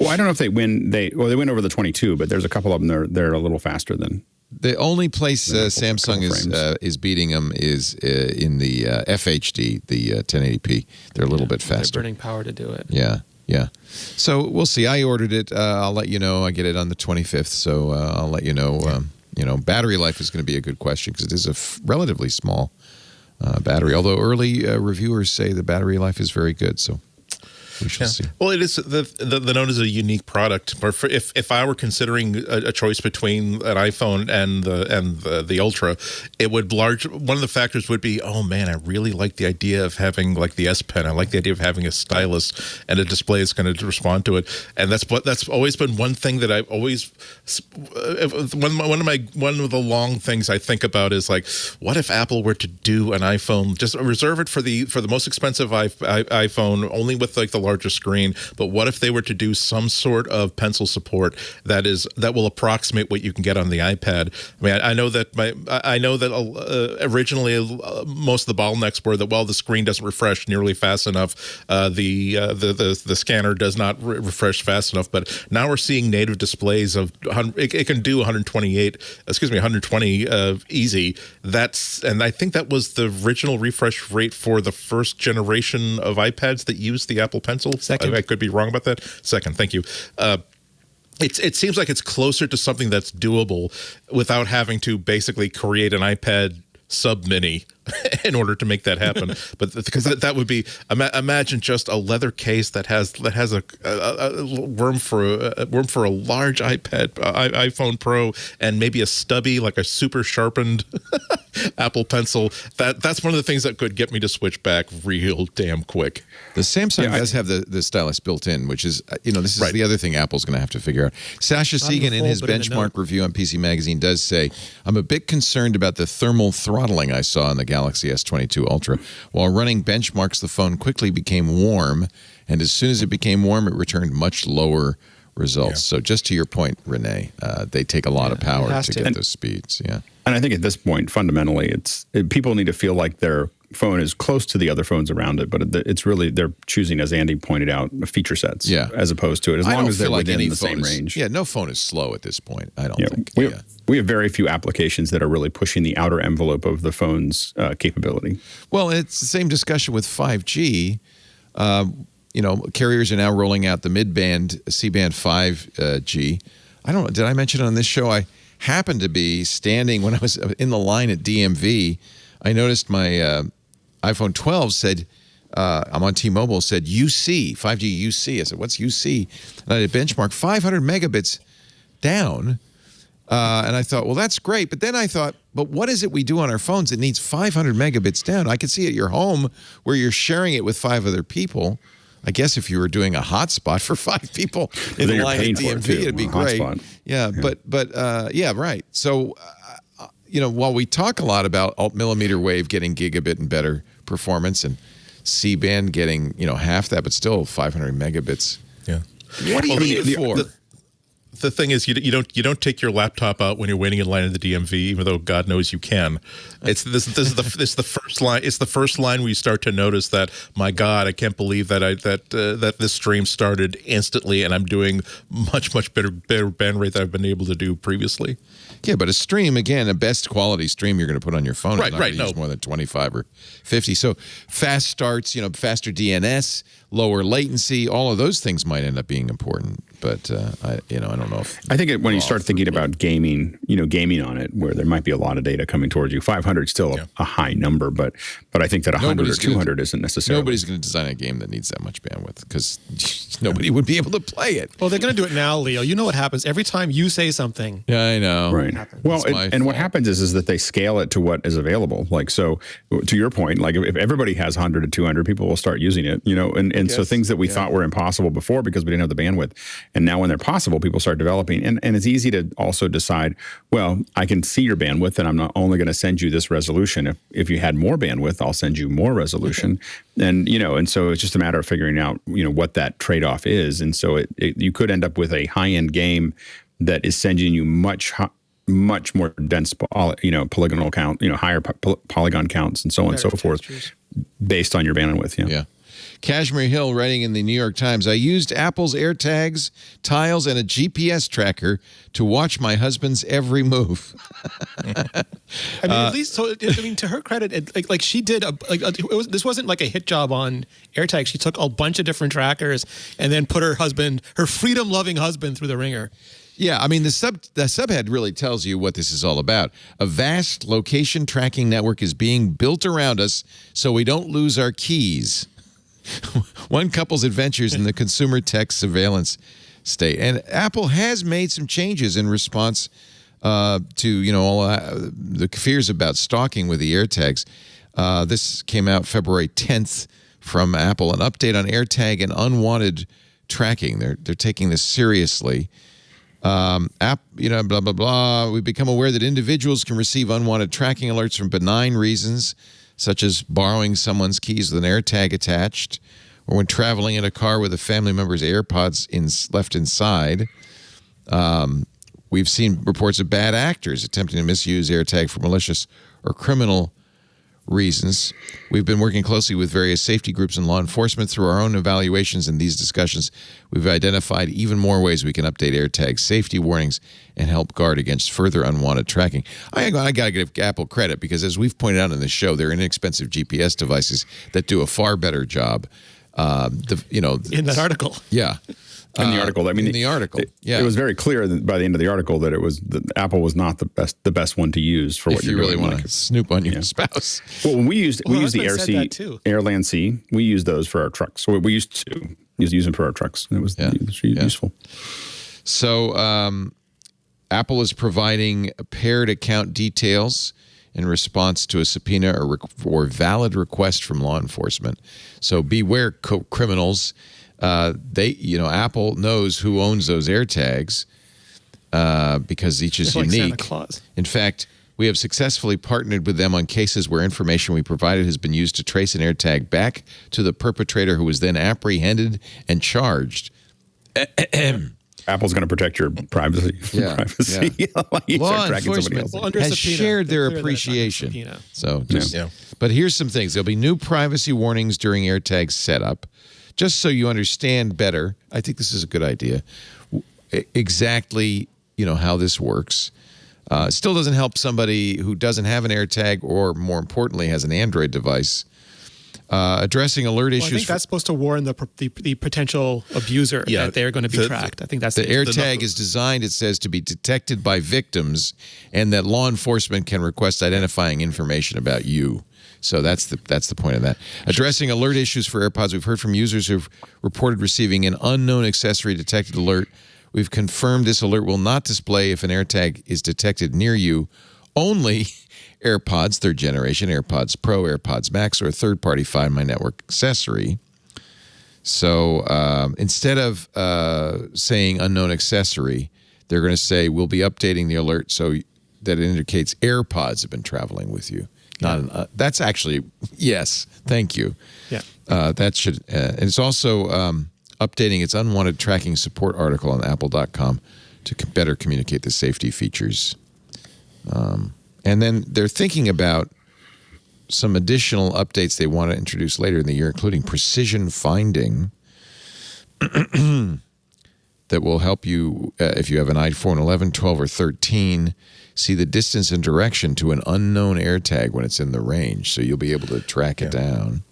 Well, I don't know if they win. They win over the 22, but there's a couple of them. They're a little faster than. The only place Samsung is beating them is in the FHD, the 1080p. They're a little bit faster. They're burning power to do it. Yeah. So we'll see. I ordered it. I'll let you know. I get it on the 25th, so I'll let you know. Battery life is going to be a good question because it is a relatively small battery. Although early reviewers say the battery life is very good. So We shall see. Well, it is the Note is a unique product. But if I were considering a choice between an iPhone and the Ultra, it would one of the factors would be, oh man, I really like the idea of having like the S Pen. I like the idea of having a stylus and a display that's going to respond to it. And that's always been one thing that I've always one of the long things I think about is like, what if Apple were to do an iPhone, just reserve it for the most expensive iPhone, only with like the larger screen, but what if they were to do some sort of pencil support that will approximate what you can get on the iPad? I mean, I know that originally most of the bottlenecks were that, well, the screen doesn't refresh nearly fast enough, the scanner does not refresh fast enough, but now we're seeing native displays of it can do 120 easy. And I think that was the original refresh rate for the first generation of iPads that used the Apple Pencil. Second. I could be wrong about that. Second, thank you. It seems like it's closer to something that's doable without having to basically create an iPad sub mini in order to make that happen. But because that would be, imagine just a leather case that has a room for a large iPhone Pro and maybe a stubby, like a super sharpened Apple Pencil. That's one of the things that could get me to switch back real damn quick. The Samsung does have the stylus built in, which is, this is the other thing Apple's going to have to figure out. Sasha Segan, in his benchmark review on PC Magazine, does say, I'm a bit concerned about the thermal throttling I saw in the Galaxy S22 Ultra. While running benchmarks, the phone quickly became warm, and as soon as it became warm, it returned much lower results. Yeah. So just to your point, Renee, they take a lot of power to get those speeds. Yeah. And I think at this point, fundamentally, people need to feel like their phone is close to the other phones around it, but it's really, they're choosing, as Andy pointed out, feature sets as opposed to it, as long as they're within the same range. Yeah, no phone is slow at this point, I don't think. We have very few applications that are really pushing the outer envelope of the phone's capability. Well, it's the same discussion with 5G. Carriers are now rolling out the mid-band C-band 5G. I don't know, did I mention it on this show? I happened to be standing when I was in the line at DMV. I noticed my iPhone 12 said, I'm on T-Mobile, said UC, 5G UC. I said, what's UC? And I did benchmark 500 megabits down. And I thought, well, that's great. But then I thought, but what is it we do on our phones that needs 500 megabits down? I could see at your home where you're sharing it with 5 other people. I guess if you were doing a hotspot for 5 people in the line at DMV, it'd be great. Yeah, but right. So, while we talk a lot about millimeter wave getting gigabit and better performance and C-band getting, half that, but still 500 megabits. Yeah. What do you need it for? The thing is, you don't take your laptop out when you're waiting in line at the DMV, even though God knows you can. It's the first line. It's the first line where you start to notice that, my God, I can't believe that this stream started instantly, and I'm doing much better band rate than I've been able to do previously. Yeah, but a stream, again, a best quality stream you're going to put on your phone is not going to use no. more than 25 or 50. So fast starts, faster DNS, lower latency, all of those things might end up being important. But I don't know if I think when you start thinking about gaming, gaming on it, where there might be a lot of data coming towards you, 500 is still a high number, but I think that 100 or 200 isn't necessarily. Nobody's going to design a game that needs that much bandwidth because nobody would be able to play it. Well, they're going to do it now, Leo. You know what happens every time you say something. Yeah, I know. Right. Well, and what happens is that they scale it to what is available. Like, so to your point, like if everybody has 100 to 200, people will start using it. And so things that we thought were impossible before because we didn't have the bandwidth, and now when they're possible, people start developing. And it's easy to also decide, well, I can see your bandwidth, and I'm not only going to send you this resolution. If you had more bandwidth, I'll send you more resolution. And and so it's just a matter of figuring out what that trade-off is. And so you could end up with a high-end game that is sending you much more dense, polygonal count, higher polygon counts, and so on and so forth, based on your bandwidth. Yeah. Kashmir Hill writing in the New York Times, I used Apple's AirTags, tiles, and a GPS tracker to watch my husband's every move. At least, to her credit, like she did, this wasn't like a hit job on AirTags. She took a bunch of different trackers and then put her freedom-loving husband through the ringer. Yeah, I mean, the subhead really tells you what this is all about. A vast location tracking network is being built around us so we don't lose our keys. One couple's adventures in the consumer tech surveillance state. And Apple has made some changes in response to all the fears about stalking with the AirTags. This came out February 10th from Apple, an update on AirTag and unwanted tracking. They're taking this seriously. Blah, blah, blah. We've become aware that individuals can receive unwanted tracking alerts from benign reasons, such as borrowing someone's keys with an AirTag attached, or when traveling in a car with a family member's AirPods left inside. We've seen reports of bad actors attempting to misuse AirTag for malicious or criminal reasons. We've been working closely with various safety groups and law enforcement through our own evaluations and these discussions. We've identified even more ways we can update AirTag safety warnings and help guard against further unwanted tracking. I got to give Apple credit because, as we've pointed out in the show, they're inexpensive GPS devices that do a far better job. In that article. Yeah. In the article, I mean, in the article, it was very clear by the end of the article that Apple was not the best one to use for what you really want to snoop on your spouse. Well, when we used the Airland C, we used those for our trucks. So we used to use them for our trucks, and it was useful. So Apple is providing paired account details in response to a subpoena or valid request from law enforcement. So beware, criminals. Apple knows who owns those AirTags because each is unique. Santa Claus. In fact, we have successfully partnered with them on cases where information we provided has been used to trace an AirTag back to the perpetrator, who was then apprehended and charged. Apple's going to protect your privacy. Yeah. Law enforcement has shared their appreciation. But here's some things. There'll be new privacy warnings during AirTag's setup. Just so you understand better, I think this is a good idea, exactly how this works. It still doesn't help somebody who doesn't have an AirTag or, more importantly, has an Android device. Addressing alert issues. I think that's supposed to warn the potential abuser that they're going to be tracked. I think that's the AirTag is designed, it says, to be detected by victims, and that law enforcement can request identifying information about you. So that's the point of that. Addressing alert issues for AirPods. We've heard from users who've reported receiving an unknown accessory detected alert. We've confirmed this alert will not display if an AirTag is detected near you. Only AirPods, third generation, AirPods Pro, AirPods Max, or a third-party Find My Network accessory. So instead of saying unknown accessory, they're going to say we'll be updating the alert so that it indicates AirPods have been traveling with you. That's actually, yes, thank you. Yeah. That should, and it's also updating its unwanted tracking support article on apple.com to better communicate the safety features. And then they're thinking about some additional updates they want to introduce later in the year, including precision finding that will help you, if you have an iPhone 11, 12, or 13, see the distance and direction to an unknown AirTag when it's in the range. So you'll be able to track it down.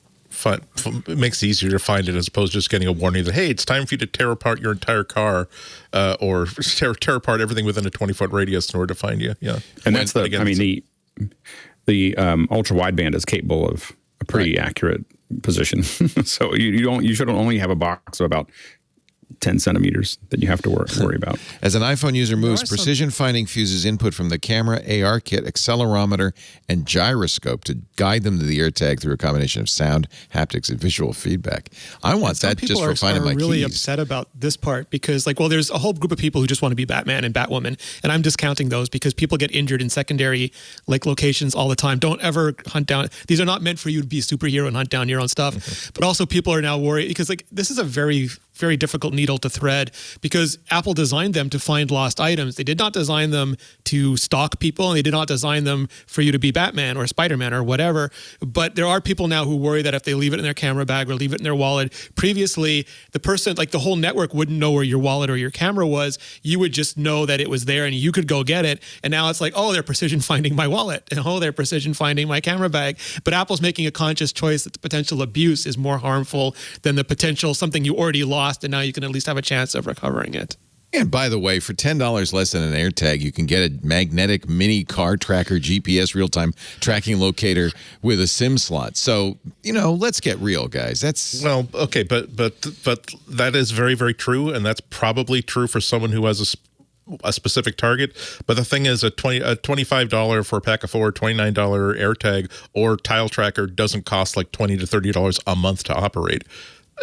It makes it easier to find it as opposed to just getting a warning that, hey, it's time for you to tear apart your entire car or tear apart everything within a 20-foot radius in order to find you. Yeah. And that's the ultra wideband is capable of a pretty accurate position. So you shouldn't only have a box of about 10 centimeters that you have to worry about. As an iPhone user moves, precision finding fuses input from the camera, AR kit, accelerometer, and gyroscope to guide them to the AirTag through a combination of sound, haptics, and visual feedback. I want that just for finding my keys. People are really upset about this part because, there's a whole group of people who just want to be Batman and Batwoman, and I'm discounting those because people get injured in secondary locations all the time. Don't ever hunt down. These are not meant for you to be a superhero and hunt down your own stuff. But also, people are now worried because this is a very, very difficult needle to thread because Apple designed them to find lost items. They did not design them to stalk people, and they did not design them for you to be Batman or Spider-Man or whatever. But there are people now who worry that if they leave it in their camera bag or leave it in their wallet, previously the person, the whole network wouldn't know where your wallet or your camera was. You would just know that it was there and you could go get it. And now it's oh, they're precision finding my wallet, and oh, they're precision finding my camera bag. But Apple's making a conscious choice that the potential abuse is more harmful than the potential something you already lost, and now you can at least have a chance of recovering it. And by the way, for $10 less than an AirTag, you can get a magnetic mini car tracker, GPS real-time tracking locator with a SIM slot. So, let's get real, guys. That's well, okay, but that is very, very true, and that's probably true for someone who has a specific target. But the thing is, a $25 for a pack of 4, $29 AirTag or tile tracker doesn't cost like $20 to $30 a month to operate,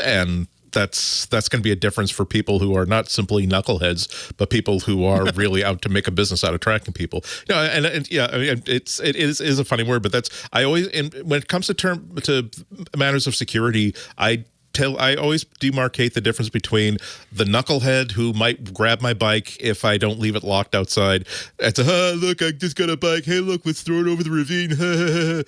and that's going to be a difference for people who are not simply knuckleheads, but people who are really out to make a business out of tracking people. And yeah, I mean, it is a funny word, but when it comes to matters of security, I always demarcate the difference between the knucklehead who might grab my bike if I don't leave it locked outside. It's look, I just got a bike. Hey, look, let's throw it over the ravine. Who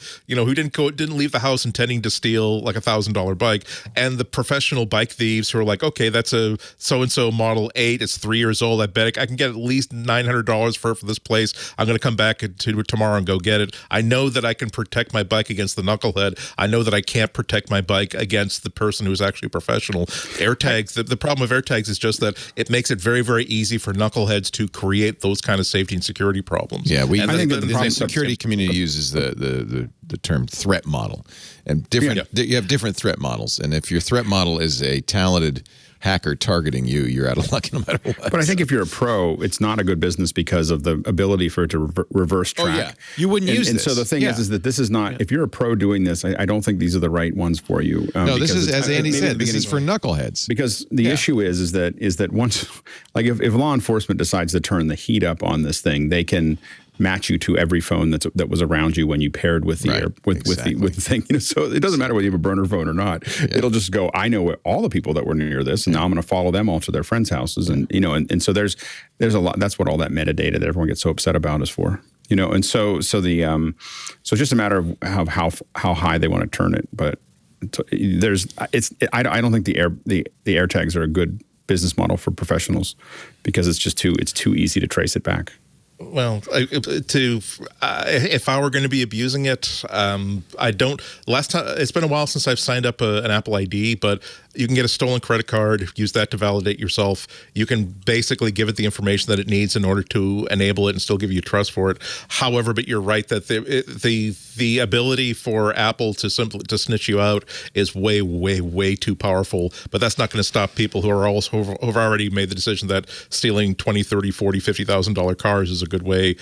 didn't leave the house intending to steal like $1,000 bike, and the professional bike thieves who are like, okay, that's a so-and-so Model 8. It's 3 years old. I bet I can get at least $900 for this place. I'm going to come back to tomorrow and go get it. I know that I can protect my bike against the knucklehead. I know that I can't protect my bike against the person who's actually professional. AirTags, the problem with AirTags is just that it makes it very, very easy for knuckleheads to create those kind of safety and security problems. Yeah, I think the security community uses the term threat model, and you have different threat models, and if your threat model is a talented hacker targeting you, you're out of luck no matter what. But I think if you're a pro, it's not a good business because of the ability for it to reverse track. Oh, yeah. You wouldn't use this. And so the thing is that this is not, if you're a pro doing this, I don't think these are the right ones for you. No, this is, as Andy said, this is for knuckleheads. Because the issue is that once, like if law enforcement decides to turn the heat up on this thing, they can match you to every phone that was around you when you paired with the with the thing. So it doesn't matter whether you have a burner phone or not. Yeah. It'll just go, I know all the people that were near this, and now I'm going to follow them all to their friends' houses, and and so there's a lot. That's what all that metadata that everyone gets so upset about is for. And so it's just a matter of how high they want to turn it. But I don't think the AirTags are a good business model for professionals because it's too easy to trace it back. Well, if I were going to be abusing it, I don't. Last time, it's been a while since I've signed up an Apple ID, but you can get a stolen credit card, use that to validate yourself. You can basically give it the information that it needs in order to enable it and still give you trust for it. However, but you're right that the ability for Apple to snitch you out is way, way, way too powerful. But that's not going to stop people who've already made the decision that stealing $20,000, $30,000, $40,000, $50,000 cars is a good way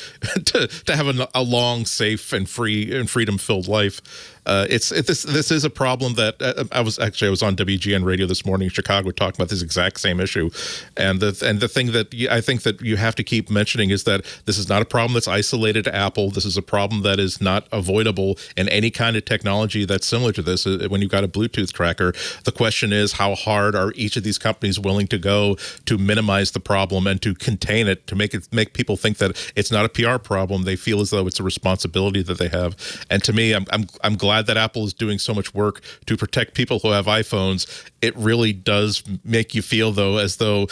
to have a long, safe, and freedom-filled life. This is a problem that I was on WGN radio this morning in Chicago talking about this exact same issue, and the thing that I think that you have to keep mentioning is that this is not a problem that's isolated to Apple. This is a problem that is not avoidable in any kind of technology that's similar to this. When you've got a Bluetooth tracker, the question is how hard are each of these companies willing to go to minimize the problem and to contain it, to make people think that it's not a PR problem. They feel as though it's a responsibility that they have. And to me, I'm glad that Apple is doing so much work to protect people who have iPhones. It really does make you feel, though, as though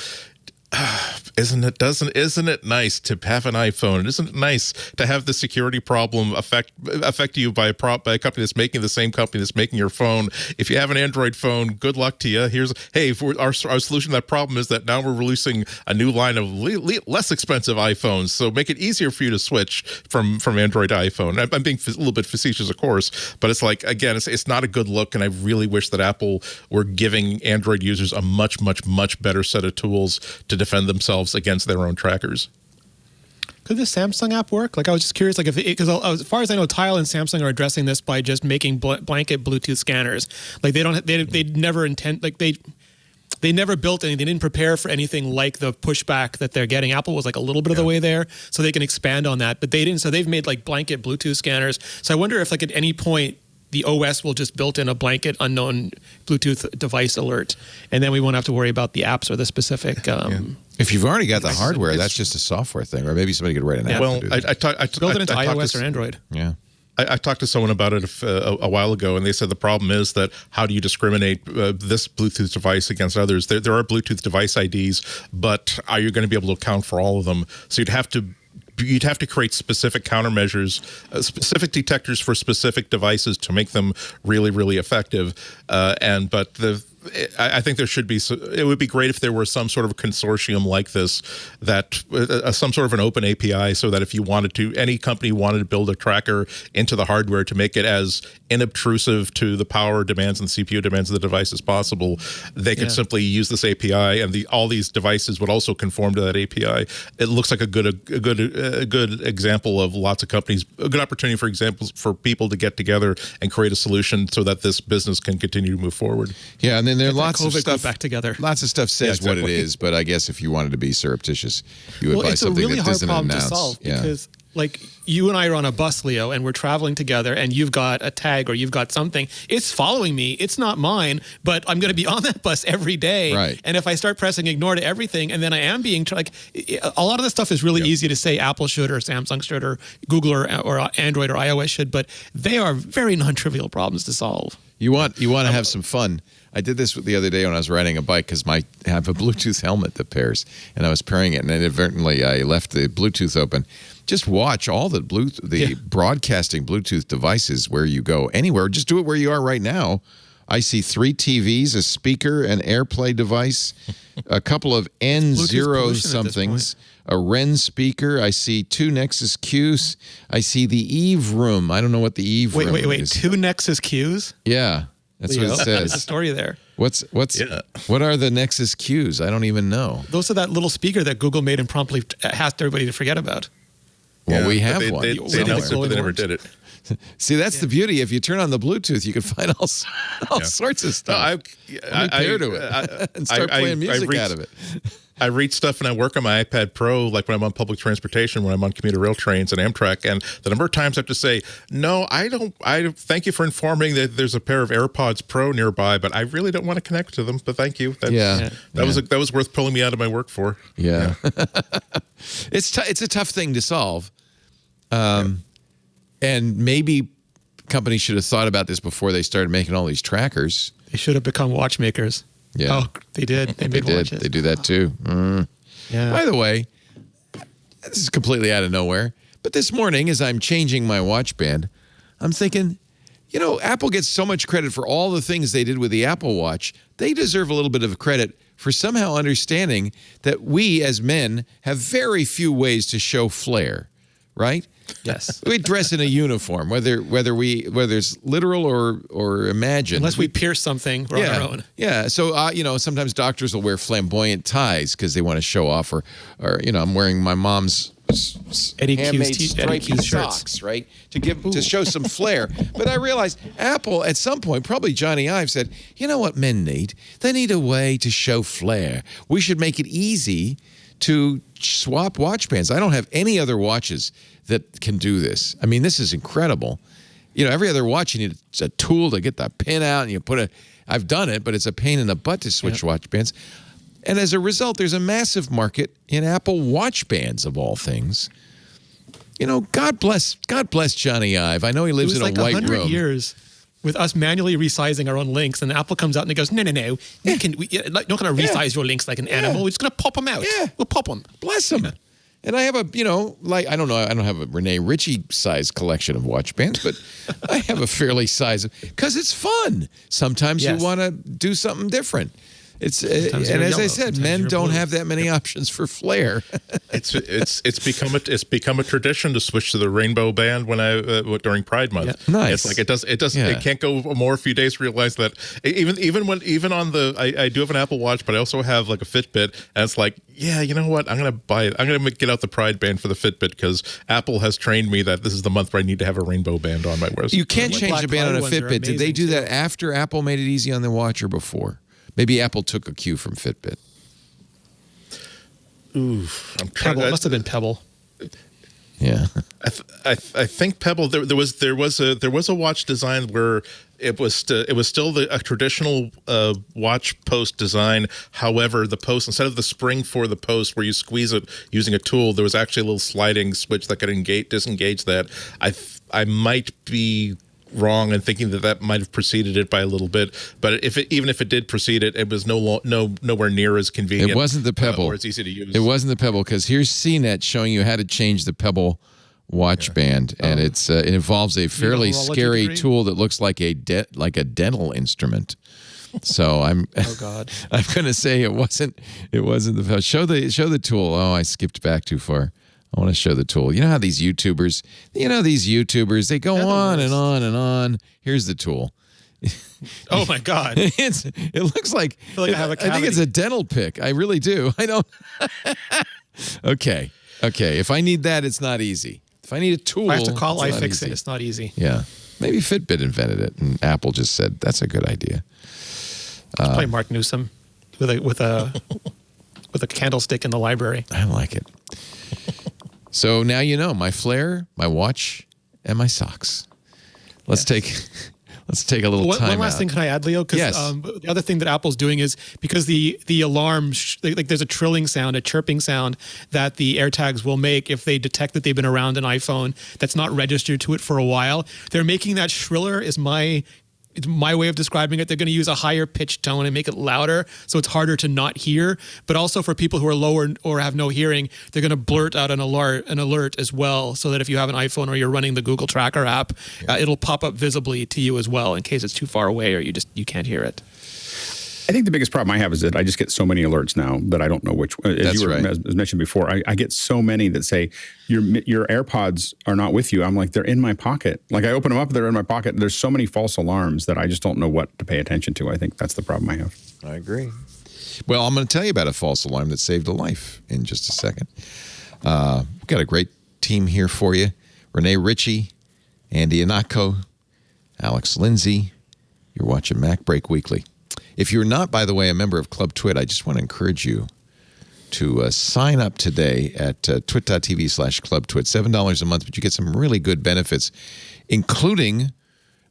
isn't it nice to have an iPhone? Isn't it nice to have the security problem affect you by a company that's making the same company that's making your phone? If you have an Android phone, good luck to you. Our solution to that problem is that now we're releasing a new line of less expensive iPhones, so make it easier for you to switch from Android to iPhone. I'm being a little bit facetious, of course, but it's like, again, it's not a good look, and I really wish that Apple were giving Android users a much, much, much better set of tools to defend themselves against their own trackers. Could the Samsung app work? Like, I was just curious, like, because as far as I know, Tile and Samsung are addressing this by just making blanket Bluetooth scanners. Like, they never intend, like, they never built anything. They didn't prepare for anything like the pushback that they're getting. Apple was like a little bit of the way there, so they can expand on that. But they didn't. So they've made like blanket Bluetooth scanners. So I wonder if, like, at any point the OS will just built in a blanket unknown Bluetooth device alert, and then we won't have to worry about the apps or the specific. If you've already got the hardware, that's just a software thing, or maybe somebody could write an app. Well, to do that. I build it into iOS or Android. Yeah. I talked to someone about it a while ago, and they said the problem is that how do you discriminate this Bluetooth device against others? There are Bluetooth device IDs, but are you going to be able to account for all of them? So you'd have to create specific countermeasures, specific detectors for specific devices to make them really, really effective. But I think there should be. It would be great if there were some sort of consortium like this, that some sort of an open API, so that if you wanted to, any company wanted to build a tracker into the hardware to make it as inobtrusive to the power demands and the CPU demands of the device as possible, they could simply use this API, and all these devices would also conform to that API. It looks like a good example of lots of companies, a good opportunity for examples for people to get together and create a solution so that this business can continue to move forward. Yeah, and then there are lots of COVID stuff back together. Lots of stuff says what it is, but I guess if you wanted to be surreptitious, you would buy something that doesn't announce. It's a really hard problem to solve because, like, you and I are on a bus, Leo, and we're traveling together, and you've got a tag or you've got something. It's following me. It's not mine, but I'm going to be on that bus every day. Right. And if I start pressing ignore to everything, and then I am being like, a lot of this stuff is really easy to say Apple should or Samsung should or Google or Android or iOS should, but they are very non-trivial problems to solve. You want to have some fun. I did this the other day when I was riding a bike because I have a Bluetooth helmet that pairs, and I was pairing it, and inadvertently I left the Bluetooth open. Just watch all the broadcasting Bluetooth devices where you go, anywhere. Just do it where you are right now. I see 3 TVs, a speaker, an AirPlay device, a couple of N0 somethings, a Ren speaker. I see 2 Nexus Qs. I see the Eve room. I don't know what the Eve room is. Wait, 2 Nexus Qs? Yeah. That's what it says. There's a story there. What are the Nexus Qs? I don't even know. Those are that little speaker that Google made and promptly asked everybody to forget about. Well, we have one. They announced it, but they never did it. See, that's the beauty. If you turn on the Bluetooth, you can find all sorts of stuff. I pair to it and start playing music out of it. I read stuff and I work on my iPad Pro, like when I'm on public transportation, when I'm on commuter rail trains and Amtrak, and the number of times I have to say, no, I don't. Thank you for informing that there's a pair of AirPods Pro nearby, but I really don't want to connect to them. But thank you. That was worth pulling me out of my work for. Yeah. It's a tough thing to solve, and maybe companies should have thought about this before they started making all these trackers. They should have become watchmakers. Yeah. Oh, they did. They made watches. They do that too. Yeah. By the way, this is completely out of nowhere, but this morning as I'm changing my watch band, I'm thinking, Apple gets so much credit for all the things they did with the Apple Watch. They deserve a little bit of credit for somehow understanding that we as men have very few ways to show flair, right? Yes. We dress in a uniform, whether it's literal or imagined. Unless we pierce something, we're on our own. Yeah. So sometimes doctors will wear flamboyant ties because they want to show off, or I'm wearing my mom's handmade stripy socks, right? To show some flair. But I realized Apple at some point, probably Johnny Ive said, you know what men need? They need a way to show flair. We should make it easy to swap watch bands. I don't have any other watches that can do this. I mean, this is incredible. Every other watch, you need a tool to get the pin out, and you I've done it, but it's a pain in the butt to switch watch bands. And as a result, there's a massive market in Apple watch bands, of all things. God bless Johnny Ive. I know he lives in a white room. It was like 100 years with us manually resizing our own links, and Apple comes out and it goes, no, we're not going to resize your links like an animal. We're just going to pop them out. Yeah. We'll pop them. Bless them. And I have I don't know, I don't have a Rene Ritchie size collection of watch bands, but I have a fairly size, because it's fun. Sometimes you want to do something different. And as I said, men don't have that many options for flair. It's become a tradition to switch to the rainbow band during Pride Month. Yeah. Nice. It's like it can't go more a few days. Realize that even on I do have an Apple Watch, but I also have like a Fitbit, and it's like, yeah, you know what? I'm gonna buy it. I'm gonna get out the Pride band for the Fitbit because Apple has trained me that this is the month where I need to have a rainbow band on my wrist. You can't change the band on a Fitbit. Did they do that after Apple made it easy on the watch or before? Maybe Apple took a cue from Fitbit. Ooh, Pebble. It must have been Pebble. Yeah, I think Pebble. There was a watch design where it was still a traditional watch post design. However, the post, instead of the spring for the post where you squeeze it using a tool, there was actually a little sliding switch that could disengage that. I might be wrong and thinking that might have preceded it by a little bit, but even if it did precede it, it was nowhere near as convenient. It wasn't the Pebble, or as easy to use. It wasn't the Pebble, because here's CNET showing you how to change the Pebble watch band, and it involves a fairly scary tool that looks like a dental instrument. So Oh God. I'm going to say it wasn't the show the tool. Oh, I skipped back too far. I want to show the tool. You know how these YouTubers, they go on and on and on. Here's the tool. Oh my God. It looks like I feel like I have a I think it's a dental pick. I really do. I don't. Okay. If I need that, it's not easzy. If I need a tool, I have to call it's not iFixit. easy. It's not easy. Yeah. Maybe Fitbit invented it, and Apple just said that's a good idea. Probably Mark Newsom with a candlestick in the library. I like it. So now you know my flair, my watch, and my socks. Let's take a little time One last out. thing, can I add, Leo? Because Yes. the other thing that Apple's doing is because the alarm, like there's a trilling sound, a chirping sound that the AirTags will make if they detect that they've been around an iPhone that's not registered to it for a while. They're making that shriller is my way of describing it. They're going to use a higher pitched tone and make it louder, so it's harder to not hear. But also for people who are lower or have no hearing, they're going to blurt out an alert as well, so that if you have an iPhone or you're running the Google Tracker app, it'll pop up visibly to you as well in case it's too far away or you can't hear it. I think the biggest problem I have is that I just get so many alerts now that I don't know which. As mentioned before, I get so many that say your AirPods are not with you. I'm like, they're in my pocket. Like I open them up, they're in my pocket. There's so many false alarms that I just don't know what to pay attention to. I think that's the problem I have. I agree. Well, I'm going to tell you about a false alarm that saved a life in just a second. We've got a great team here for you. Renee Ritchie, Andy Anako, Alex Lindsay. You're watching MacBreak Weekly. If you're not, by the way, a member of Club Twit, I just want to encourage you to sign up today at twit.tv/clubtwit. $7 a month, but you get some really good benefits, including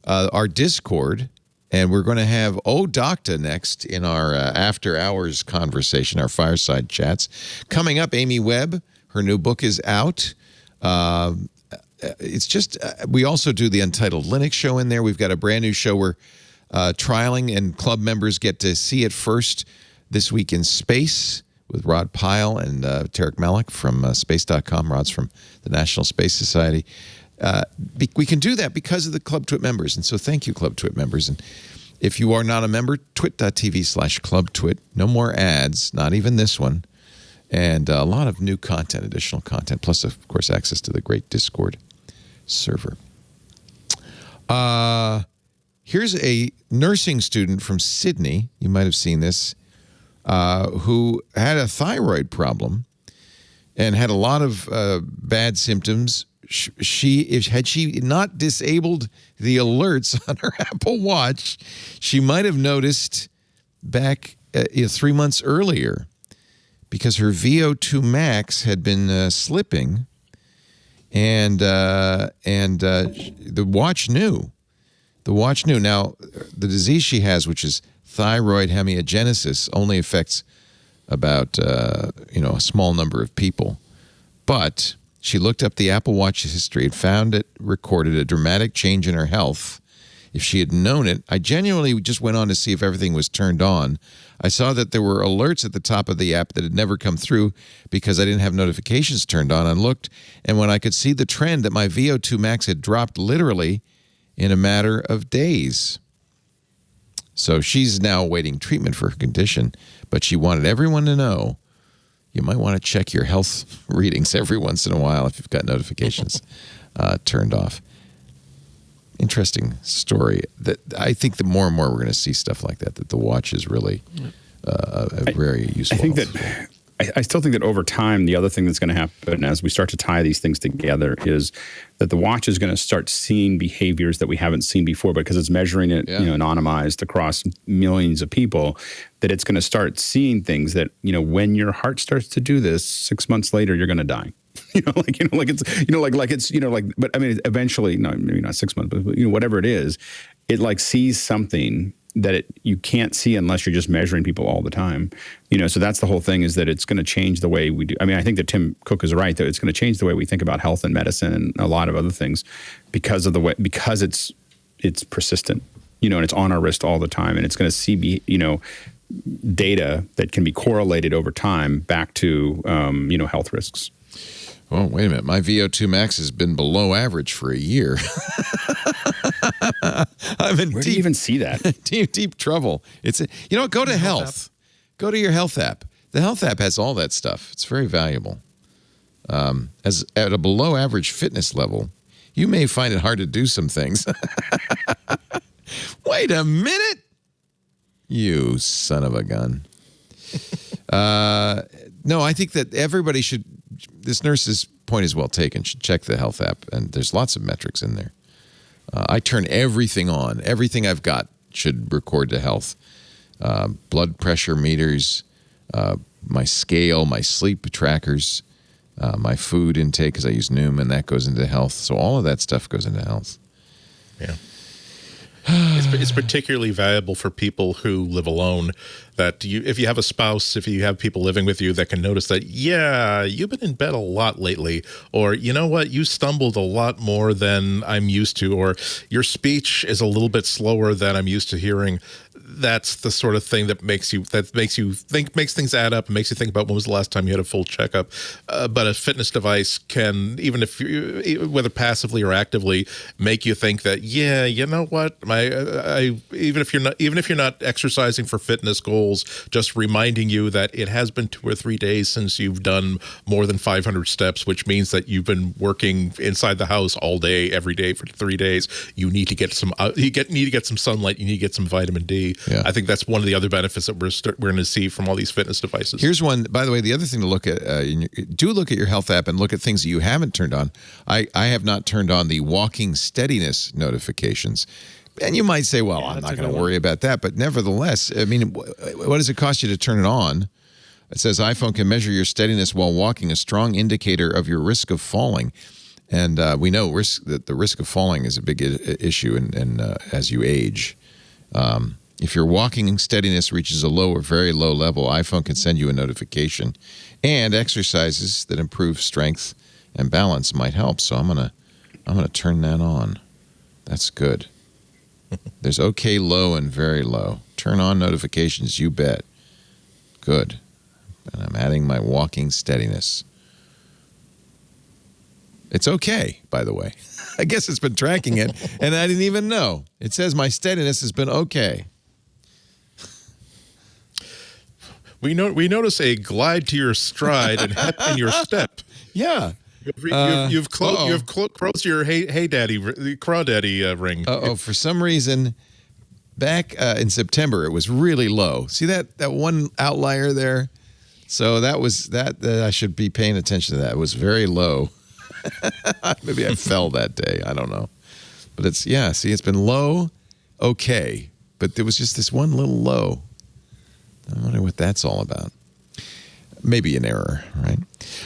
our Discord. And we're going to have Docta next in our after hours conversation, our fireside chats. Coming up, Amy Webb, her new book is out. It's just, we also do the Untitled Linux show in there. We've got a brand new show where trialing and club members get to see it first this week in space with Rod Pyle and Tarek Malik from space.com. Rod's from the National Space Society. We can do that because of the Club Twit members. And so thank you, Club Twit members. And if you are not a member, twit.tv/clubtwit. No more ads, not even this one. And a lot of new content, additional content, plus, of course, access to the great Discord server. Here's a nursing student from Sydney, you might have seen this, who had a thyroid problem and had a lot of bad symptoms. Had she not disabled the alerts on her Apple Watch, she might have noticed back 3 months earlier, because her VO2 max had been slipping, and the watch knew. The watch knew. Now, the disease she has, which is thyroid hemiogenesis, only affects about a small number of people. But she looked up the Apple Watch history and found it recorded a dramatic change in her health. If she had known it, I genuinely just went on to see if everything was turned on. I saw that there were alerts at the top of the app that had never come through because I didn't have notifications turned on. I looked, and when I could see the trend that my VO2 max had dropped literally in a matter of days. So she's now awaiting treatment for her condition, but she wanted everyone to know you might want to check your health readings every once in a while if you've got notifications turned off. Interesting story. That I think that more and more we're going to see stuff like that the watch is really a very useful. I think that I still think that over time, the other thing that's going to happen as we start to tie these things together is that the watch is going to start seeing behaviors that we haven't seen before because it's measuring it, anonymized across millions of people, that it's going to start seeing things that, when your heart starts to do this, 6 months later, you're going to die. But I mean, eventually, no, maybe not 6 months, but whatever it is, it sees something that you can't see unless you're just measuring people all the time. So that's the whole thing, is that it's going to change the way we do. I mean, I think that Tim Cook is right, that it's going to change the way we think about health and medicine and a lot of other things because it's persistent, and it's on our wrist all the time, and it's going to see, data that can be correlated over time back to, health risks. Oh, wait a minute. My VO2 max has been below average for a year. I'm in Where do you even see that? deep trouble. Go to health. Go to your health app. The health app has all that stuff. It's very valuable. As at a below average fitness level, you may find it hard to do some things. Wait a minute. You son of a gun. No, I think that everybody should, this nurse's point is well taken, should check the health app, and there's lots of metrics in there. I turn everything on. Everything I've got should record to health. Blood pressure meters, my scale, my sleep trackers, my food intake, because I use Noom, and that goes into health. So all of that stuff goes into health. Yeah. It's particularly valuable for people who live alone, that if you have a spouse, if you have people living with you that can notice that, yeah, you've been in bed a lot lately, or you know what, you stumbled a lot more than I'm used to, or your speech is a little bit slower than I'm used to hearing. That's the sort of thing that makes things add up and makes you think about when was the last time you had a full checkup. But a fitness device can, even if whether passively or actively, make you think that, yeah, you know what, even if you're not exercising for fitness goals, just reminding you that it has been 2 or 3 days since you've done more than 500 steps, which means that you've been working inside the house all day, every day for 3 days. You need to get some sunlight. You need to get some vitamin D. Yeah. I think that's one of the other benefits that we're going to see from all these fitness devices. Here's one, by the way, the other thing to look at, do look at your health app and look at things that you haven't turned on. I have not turned on the walking steadiness notifications. And you might say, well, I'm not going to worry about that. But nevertheless, I mean, what does it cost you to turn it on? It says iPhone can measure your steadiness while walking, a strong indicator of your risk of falling. And we know that the risk of falling is a big issue as you age. If your walking steadiness reaches a low or very low level, iPhone can send you a notification. And exercises that improve strength and balance might help. So I'm gonna turn that on. That's good. There's okay, low, and very low. Turn on notifications, you bet. Good. And I'm adding my walking steadiness. It's okay, by the way. I guess it's been tracking it, and I didn't even know. It says my steadiness has been okay. We notice a glide to your stride and hep in your step. Yeah. You've closed your hey daddy crawdaddy ring. For some reason, back in September, it was really low. See that one outlier there? So that was that I should be paying attention to that. It was very low. Maybe I fell that day. I don't know. But it's been low, okay. But there was just this one little low. I wonder what that's all about. Maybe an error, right?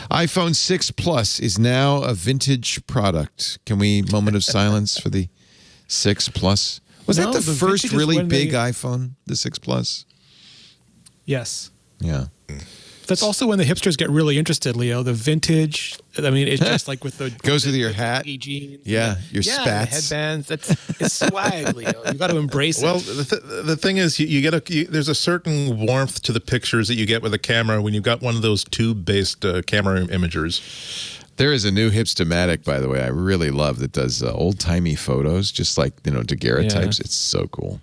iPhone 6 Plus is now a vintage product. Can we moment of silence for the 6 Plus? Was that the first really big iPhone, the 6 Plus? Yes. Yeah. That's also when the hipsters get really interested, Leo. The vintage. I mean, it's just like with the goes with your hat, jeans, your spats, the headbands. It's swag, Leo. You got to embrace it. Well, the thing is, there's a certain warmth to the pictures that you get with a camera when you've got one of those tube-based camera imagers. There is a new Hipstamatic, by the way, I really love that does old-timey photos, just like daguerreotypes. It's so cool.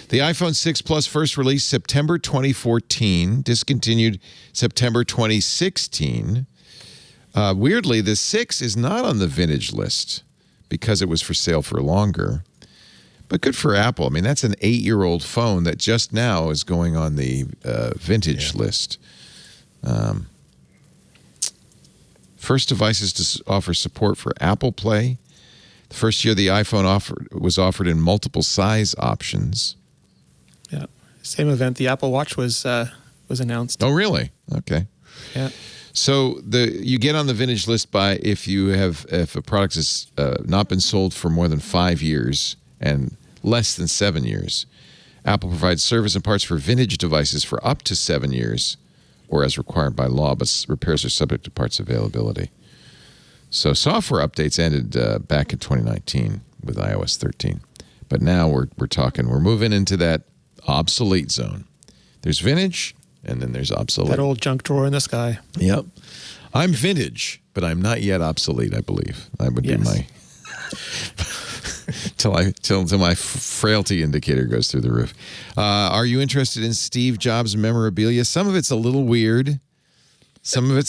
The iPhone 6 Plus first released September 2014, discontinued September 2016. Weirdly, the 6 is not on the vintage list because it was for sale for longer. But good for Apple. I mean, that's an 8-year-old phone that just now is going on the vintage list. First devices to offer support for Apple Play. The first year the iPhone was offered in multiple size options. Yeah, same event. The Apple Watch was announced. Oh, really? Okay. Yeah. So you get on the vintage list if a product has not been sold for more than 5 years and less than 7 years. Apple provides service and parts for vintage devices for up to 7 years, or as required by law, but repairs are subject to parts availability. So software updates ended back in 2019 with iOS 13, but now we're moving into that obsolete zone. There's vintage, and then there's obsolete. That old junk drawer in the sky. Yep. I'm vintage, but I'm not yet obsolete, I believe. That would be my... till my frailty indicator goes through the roof. Are you interested in Steve Jobs memorabilia? Some of it's a little weird. Some of it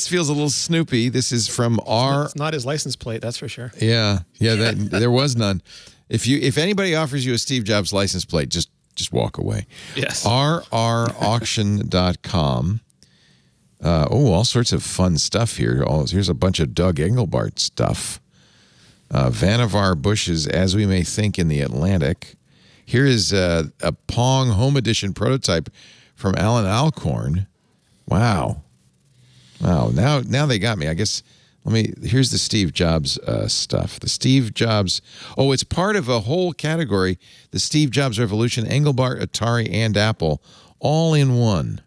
feels a little Snoopy. This is from It's not his license plate, that's for sure. Yeah. There was none. If anybody offers you a Steve Jobs license plate, just walk away. Yes. rrauction.com. All sorts of fun stuff here. Here's a bunch of Doug Engelbart stuff. Vannevar Bush's As We May Think in the Atlantic. Here is a Pong Home Edition prototype from Alan Alcorn. Wow. Now they got me. I guess here's the Steve Jobs stuff. The Steve Jobs. Oh, it's part of a whole category. The Steve Jobs Revolution, Engelbart, Atari, and Apple, all in one.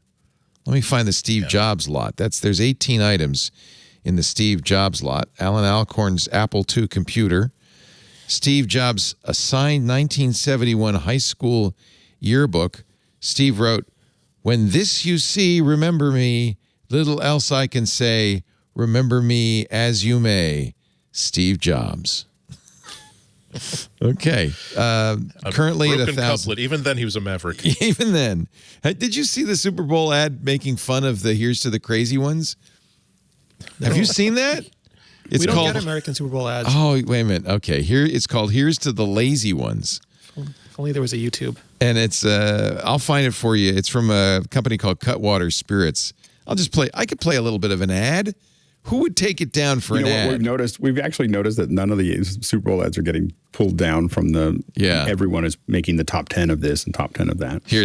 Let me find the Steve Jobs lot. There's 18 items in the Steve Jobs lot. Alan Alcorn's Apple II computer. Steve Jobs' assigned 1971 high school yearbook. Steve wrote, "When this you see, remember me. Little else I can say. Remember me as you may. Steve Jobs." Okay. Currently at 1,000. Couplet. Even then, he was a maverick. Even then. Did you see the Super Bowl ad making fun of the Here's to the Crazy Ones? No. Have you seen that? We don't get American Super Bowl ads. Oh, wait a minute. Okay. It's called Here's to the Lazy Ones. If only there was a YouTube. And it's, I'll find it for you. It's from a company called Cutwater Spirits. I could play a little bit of an ad. Who would take it down for an ad? We've actually noticed that none of the Super Bowl ads are getting pulled down from the. Yeah. Everyone is making the top 10 of this and top 10 of that. Here,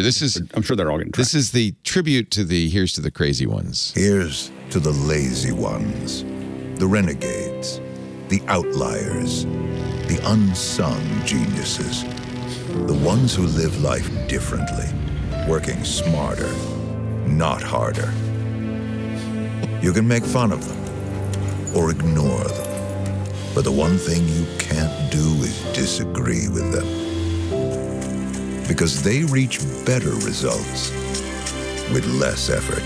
I'm sure they're all getting tracked. This is the tribute to the Here's to the Crazy Ones. Here's to the lazy ones, the renegades, the outliers, the unsung geniuses, the ones who live life differently, working smarter, not harder. You can make fun of them or ignore them, but the one thing you can't do is disagree with them, because they reach better results with less effort.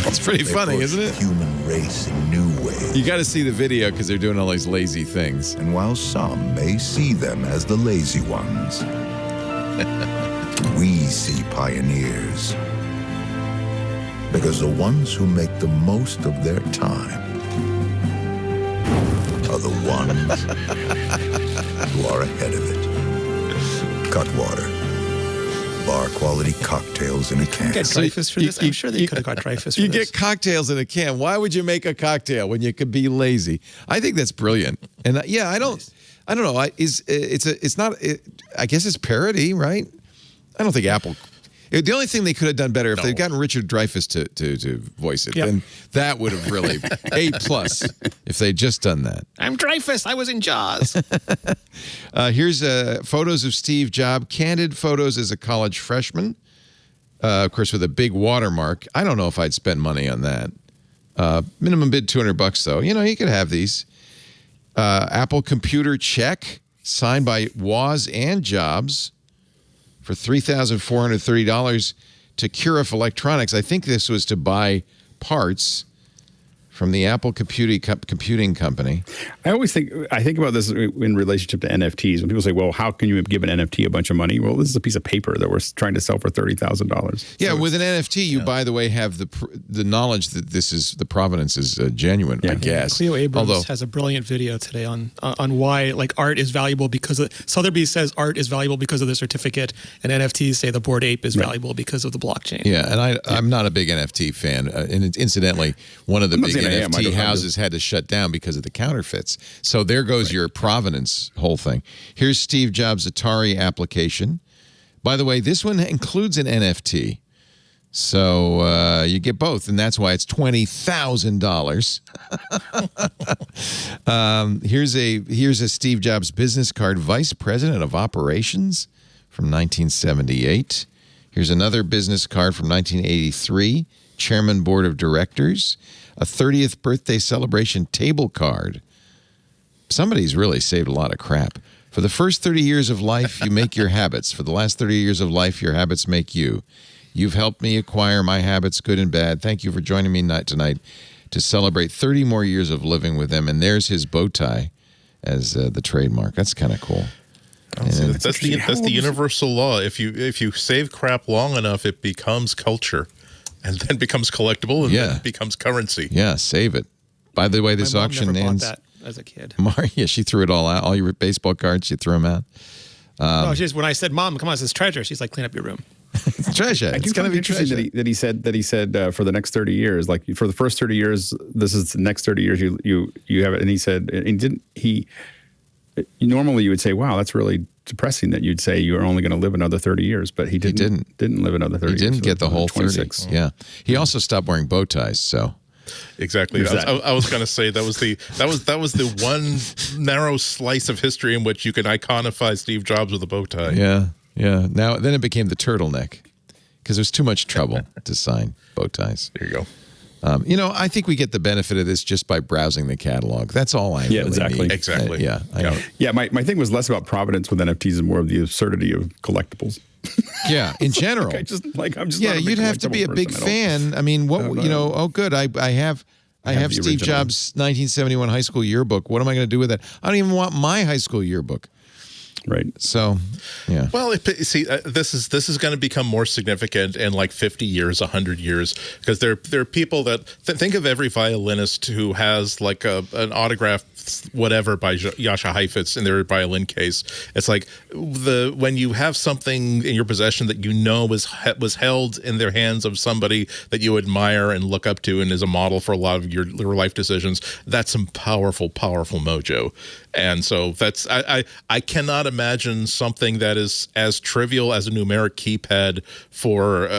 It's pretty funny, isn't it? Human race in new ways. You got to see the video because they're doing all these lazy things. And while some may see them as the lazy ones, we see pioneers. Because the ones who make the most of their time are the ones who are ahead of it. Cutwater. Bar quality cocktails in a can. Get Dreyfus for this? I'm sure they could have got Dreyfus for this. You get cocktails in a can. Why would you make a cocktail when you could be lazy? I think that's brilliant. And I don't know. I guess it's parody, right? I don't think Apple. The only thing they could have done better if they'd gotten Richard Dreyfuss to voice it, then that would have really A+ if they'd just done that. I'm Dreyfuss. I was in Jaws. Here's photos of Steve Jobs, candid photos as a college freshman, of course with a big watermark. I don't know if I'd spend money on that. Minimum bid $200 though. You could have these. Apple computer check signed by Woz and Jobs for $3,430 to Curif Electronics. I think this was to buy parts from the Apple computing company. I think about this in relationship to NFTs. When people say, well, how can you give an NFT a bunch of money? Well, this is a piece of paper that we're trying to sell for $30,000. Yeah, so with an NFT, you, by the way, have the knowledge that the provenance is genuine, I guess. Cleo Abrams has a brilliant video today on why art is valuable because Sotheby's says art is valuable because of the certificate, and NFTs say the Bored Ape is valuable because of the blockchain. Yeah, and I'm not a big NFT fan. And incidentally, one of the big NFT houses had to shut down because of the counterfeits. So there goes your provenance whole thing. Here's Steve Jobs' Atari application. By the way, this one includes an NFT. So you get both, and that's why it's $20,000. Here's a Steve Jobs business card, Vice President of Operations from 1978. Here's another business card from 1983, Chairman Board of Directors. A 30th birthday celebration table card. Somebody's really saved a lot of crap. For the first 30 years of life, you make your habits. For the last 30 years of life, your habits make you. You've helped me acquire my habits, good and bad. Thank you for joining me tonight to celebrate 30 more years of living with them. And there's his bow tie as the trademark. That's kind of cool. That's the universal law. If you save crap long enough, it becomes culture, and then becomes collectible, and then it becomes currency. Yeah, save it. By the way, this auction never ends. bought that as a kid. Maria, she threw it all out. All your baseball cards, she threw them out. When I said, "Mom, come on, this is treasure," she's like, "Clean up your room." It's treasure. It's going to be interesting treasure. that he said for the next 30 years, like for the first 30 years, this is the next 30 years you have it. And he said, normally you would say, wow, that's really depressing that you'd say you're only going to live another 30 years, but he didn't live another 30 years. He didn't get the whole 26. 30. Yeah. He also stopped wearing bow ties, so. Exactly. I was going to say that was the one narrow slice of history in which you can iconify Steve Jobs with a bow tie. Yeah. Yeah. Now then it became the turtleneck because there's too much trouble to sign bow ties. There you go. I think we get the benefit of this just by browsing the catalog. That's all I really need. Exactly. My thing was less about provenance with NFTs and more of the absurdity of collectibles. Yeah, in general. I'm just yeah, you'd have to be a big fan. I mean, good. I have Steve Jobs' 1971 high school yearbook. What am I going to do with that? I don't even want my high school yearbook. Right. So, yeah. Well, this is going to become more significant in like 50 years, 100 years, because there are people that think of every violinist who has like an autograph whatever by Jascha Heifetz in their violin case. It's like when you have something in your possession that was held in their hands of somebody that you admire and look up to and is a model for a lot of your life decisions. That's some powerful, powerful mojo. And so that's I cannot imagine something that is as trivial as a numeric keypad for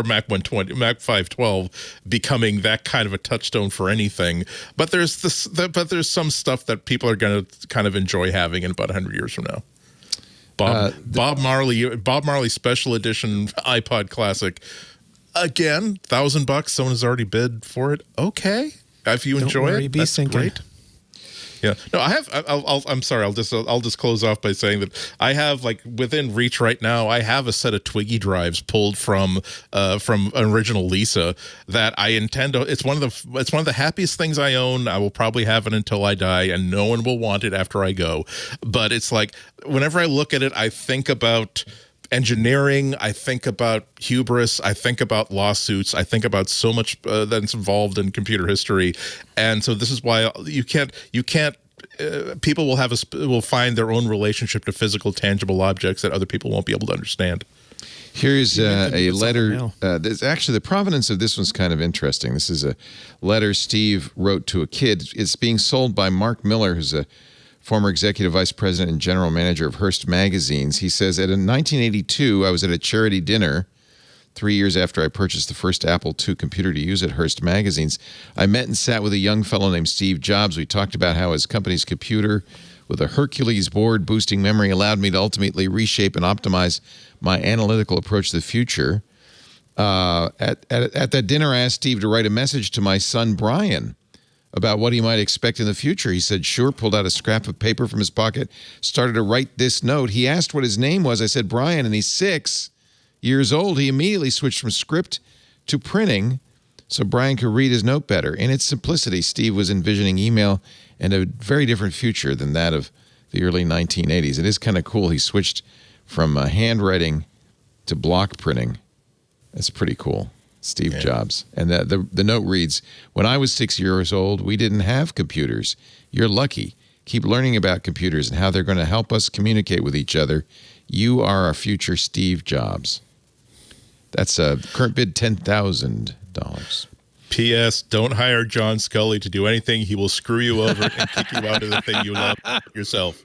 Mac 120, Mac 512 becoming that kind of a touchstone for anything. But there's some stuff that people are going to kind of enjoy having in about 100 years from now. Bob Marley special edition iPod Classic. Again, $1,000. Someone has already bid for it. Okay, if you enjoy it, that's great. Yeah. No, I have. I'm sorry. I'll just close off by saying that I have, like, within reach right now, I have a set of Twiggy drives pulled from original Lisa that I intend to. It's one of the happiest things I own. I will probably have it until I die, and no one will want it after I go. But it's like whenever I look at it, I think about engineering, I think about hubris, I think about lawsuits, I think about so much that's involved in computer history, and so this is why you can't. People will find their own relationship to physical, tangible objects that other people won't be able to understand. Here's a letter. Actually, the provenance of this one's kind of interesting. This is a letter Steve wrote to a kid. It's being sold by Mark Miller, who's a former executive vice president and general manager of Hearst Magazines. He says, in 1982, I was at a charity dinner 3 years after I purchased the first Apple II computer to use at Hearst Magazines. I met and sat with a young fellow named Steve Jobs. We talked about how his company's computer with a Hercules board boosting memory allowed me to ultimately reshape and optimize my analytical approach to the future. At that dinner, I asked Steve to write a message to my son, Brian, about what he might expect in the future. He said, sure, pulled out a scrap of paper from his pocket, started to write this note. He asked what his name was. I said, Brian, and he's 6 years old. He immediately switched from script to printing so Brian could read his note better. In its simplicity, Steve was envisioning email and a very different future than that of the early 1980s. It is kind of cool. He switched from handwriting to block printing. That's pretty cool. Steve Jobs. And the note reads, when I was 6 years old, we didn't have computers. You're lucky. Keep learning about computers and how they're going to help us communicate with each other. You are our future Steve Jobs. That's a current bid, $10,000. P.S. Don't hire John Scully to do anything. He will screw you over and kick you out of the thing you love yourself.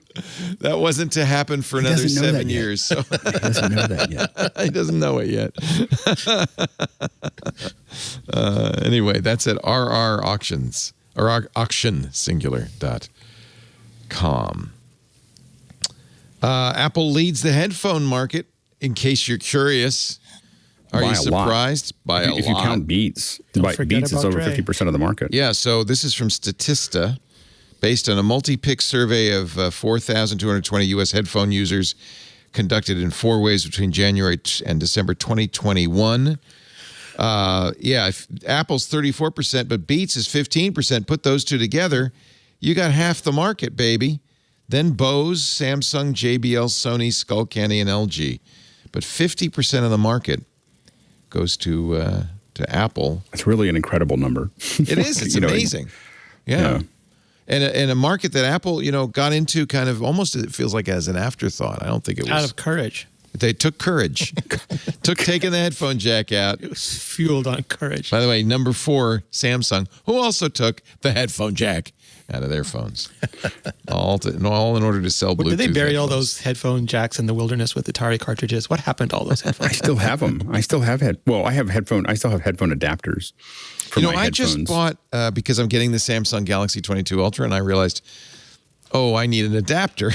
That wasn't to happen for another 7 years. So. He doesn't know that yet. He doesn't know it yet. Anyway, that's at RR Auctions, or auctionsingular.com. Apple leads the headphone market, in case you're curious. Are you surprised? By a lot. If you count Beats. Beats is over 50% of the market. Yeah, so this is from Statista, based on a multi-pick survey of 4,220 U.S. headphone users. conducted in 4 waves between January and December 2021. If Apple's 34%, but Beats is 15%. Put those two together, you got half the market, baby. Then Bose, Samsung, JBL, Sony, Skullcandy, and LG. But 50% of the market goes to Apple. It's really an incredible number. It is. It's amazing. Yeah. And a market that Apple, got into kind of almost, it feels like as an afterthought. I don't think it was. Out of courage. They took courage. Taking the headphone jack out. It was fueled on courage. By the way, number 4, Samsung, who also took the headphone jack out of their phones. all in order to sell Bluetooth. Did they bury all headphones. those headphone jacks in the wilderness with Atari cartridges? What happened to all those headphones? I still have them. I still have I still have headphone adapters for my I headphones. just bought, because I'm getting the Samsung Galaxy 22 Ultra, and I realized, I need an adapter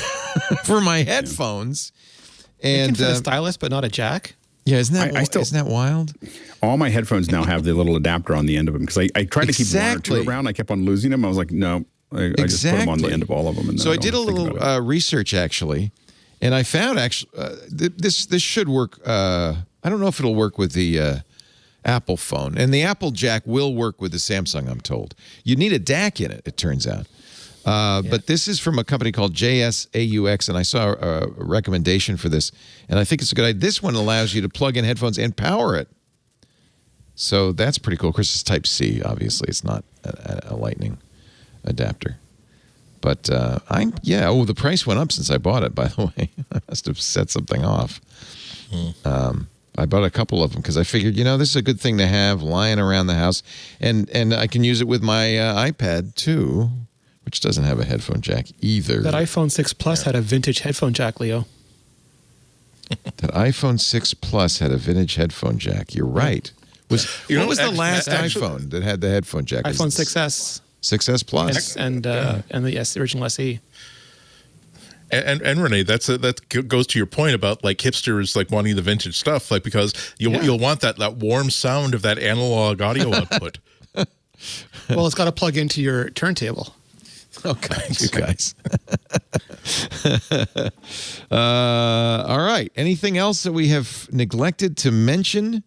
for my headphones. You And can fit a stylus, but not a jack? yeah, isn't that wild? All my headphones now have the little adapter on the end of them because I tried to keep one or two around. I kept on losing them. I was like, no. I just put them on the end of all of them. And So I did a little research, actually, and I found this should work. I don't know if it'll work with the Apple phone. And the Apple jack will work with the Samsung, I'm told. You need a DAC in it, it turns out. But this is from a company called JSAUX, and I saw a recommendation for this, and I think it's a good idea. This one allows you to plug in headphones and power it. So that's pretty cool. Of course, it's Type-C, obviously. It's not a Lightning adapter. But the price went up since I bought it, by the way. I must have set something off. I bought a couple of them because I figured, this is a good thing to have lying around the house. And I can use it with my iPad, too, which doesn't have a headphone jack either. That iPhone 6 Plus had a vintage headphone jack, Leo. That iPhone 6 Plus had a vintage headphone jack. You're right. What was the last iPhone that had the headphone jack? iPhone 6S. 6S Plus. And the original SE. And Renee, that goes to your point about like hipsters like wanting the vintage stuff, like because you'll want that warm sound of that analog audio output. Well, it's got to plug into your turntable. Okay, you guys. All right. Anything else that we have neglected to mention?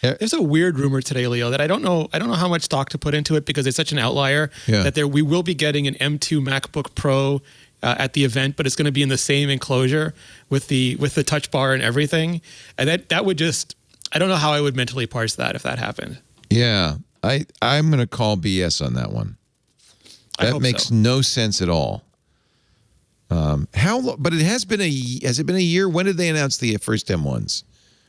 There's a weird rumor today, Leo, that I don't know how much stock to put into it because it's such an outlier. Yeah. That we will be getting an M2 MacBook Pro at the event, but it's going to be in the same enclosure with the touch bar and everything. And that would just, I don't know how I would mentally parse that if that happened. Yeah. I'm going to call BS on that one. That makes no sense at all. But it has been has it been a year? When did they announce the first M1s?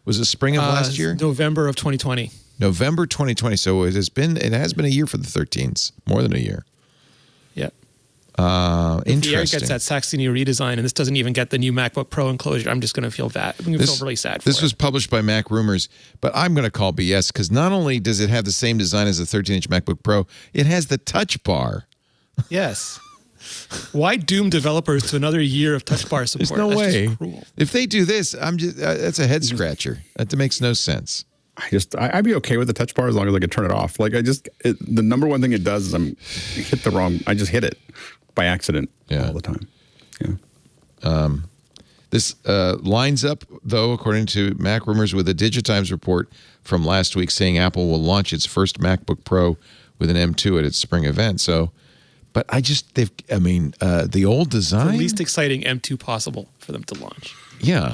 Was it spring of last year? November of 2020. November 2020. So it has been a year for the 13s, more than a year. Yeah. Interesting. The Air gets that Saxony redesign, and this doesn't even get the new MacBook Pro enclosure. I'm just going to feel bad. I'm going to feel really sad for This it. was published by Mac Rumors, but I'm going to call BS because not only does it have the same design as the 13-inch MacBook Pro, it has the touch bar. Yes. Why doom developers to another year of touch bar support? There's no That's way. just cruel. If they do this, that's a head scratcher. That makes no sense. I'd be okay with the touch bar as long as I could turn it off. Like the number one thing it does is I just hit it by accident all the time. Yeah. This lines up, though, according to Mac Rumors, with a Digitimes report from last week saying Apple will launch its first MacBook Pro with an M2 at its spring event. So, but the old design, The least exciting M2 possible for them to launch. Yeah.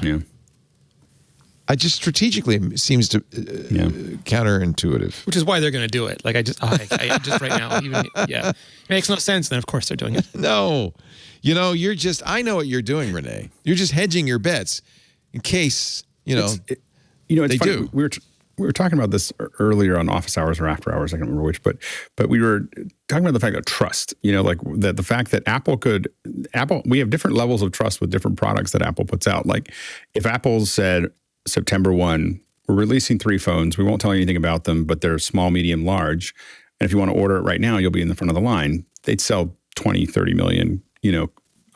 Strategically it seems to counterintuitive. Which is why they're going to do it. Like I just right now, it makes no sense. Then of course they're doing it. No, I know what you're doing, Renee. You're just hedging your bets in case, it's they funny. do. We were talking about this earlier on Office Hours or After Hours. I can't remember which, but we were talking about the fact that trust. Like the fact that we have different levels of trust with different products that Apple puts out. Like if Apple said September 1, we're releasing 3 phones. We won't tell you anything about them, but they're small, medium, large. And if you want to order it right now, you'll be in the front of the line. They'd sell 20, 30 million,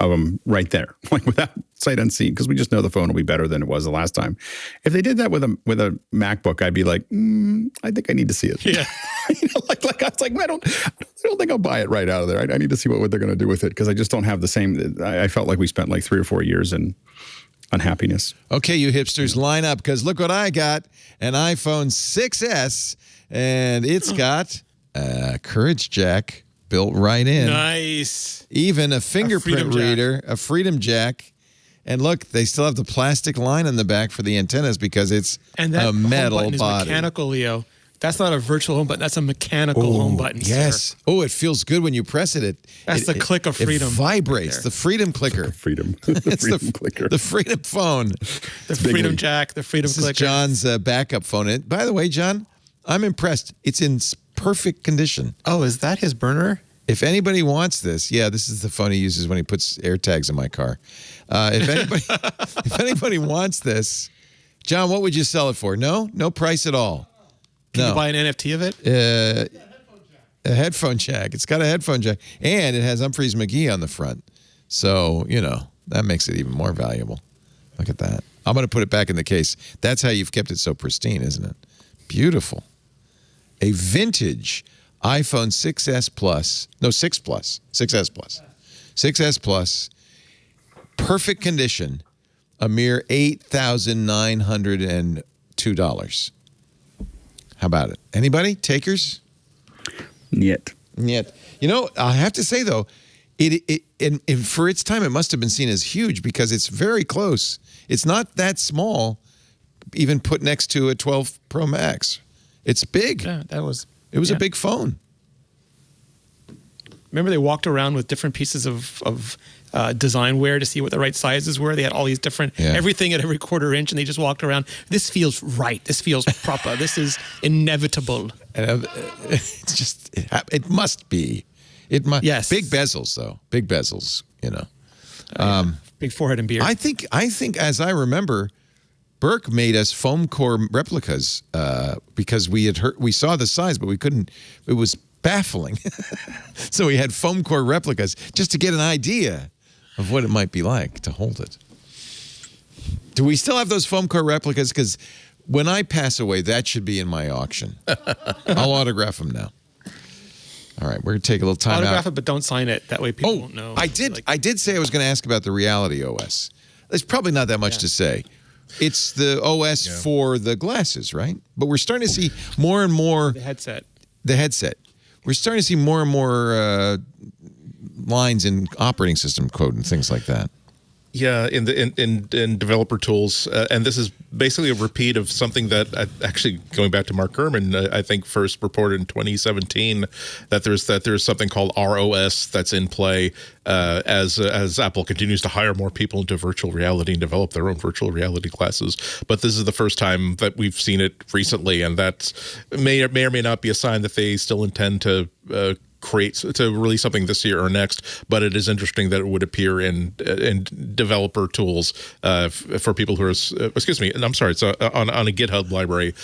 of them right there, like without sight unseen, because we just know the phone will be better than it was the last time. If they did that with a MacBook, I'd be like, I think I need to see it. Yeah. like I was like, I don't think I'll buy it right out of there. I need to see what they're going to do with it because I just don't have the same. I felt like we spent like 3 or 4 years in unhappiness. Okay, you hipsters, line up because look what I got: an iPhone 6S, and it's got a Courage Jack built right in. Nice. Even a fingerprint reader, a Freedom Jack. And look, they still have the plastic line on the back for the antennas because it's and that a metal home button body. Is mechanical, Leo. That's not a virtual home button. That's a mechanical home button. Yes. Sir. Oh, it feels good when you press it. That's the click of freedom. It vibrates. Right the freedom clicker. Freedom. It's freedom clicker. The freedom phone. The freedom jack. The freedom this clicker. Is John's backup phone. And by the way, John, I'm impressed. It's in perfect condition. Oh, is that his burner? If anybody wants this, this is the phone he uses when he puts AirTags in my car. If anybody wants this, John, what would you sell it for? No price at all. Can you buy an NFT of it? A headphone jack. It's got a headphone jack, and it has Humphreys McGee on the front. So that makes it even more valuable. Look at that. I'm going to put it back in the case. That's how you've kept it so pristine, isn't it? Beautiful. A vintage iPhone 6S Plus. No, 6 Plus. 6S Plus. 6S Plus. Perfect condition. A mere $8,902. How about it? Anybody? Takers? Yet. I have to say, though, and for its time, it must have been seen as huge because it's very close. It's not that small, even put next to a 12 Pro Max. It's big. Yeah, it was a big phone. Remember they walked around with different pieces of design wear to see what the right sizes were. They had all these different, everything at every quarter inch, and they just walked around. This feels right. This feels proper. This is inevitable. It's just, it must be. It must. Yes. Big bezels, though. Big bezels, Big forehead and beard. I think, as I remember, Burke made us foam core replicas because we saw the size, but we couldn't. It was baffling. So we had foam core replicas just to get an idea of what it might be like to hold it. Do we still have those foam core replicas? Because when I pass away, that should be in my auction. I'll autograph them now. All right, we're going to take a little time Autograph out. it, but don't sign it. That way people won't know. I did say I was going to ask about the Reality OS. There's probably not that much to say. It's the OS for the glasses, right? But we're starting to see more and more... The headset. We're starting to see more and more lines in operating system code and things like that. Yeah, in developer tools, and this is basically a repeat of something that actually going back to Mark Gurman, I think first reported in 2017 that there's something called ROS that's in play as Apple continues to hire more people into virtual reality and develop their own virtual reality classes. But this is the first time that we've seen it recently, and that may or may not be a sign that they still intend to release something this year or next, but it is interesting that it would appear in developer tools for people who are it's on a GitHub library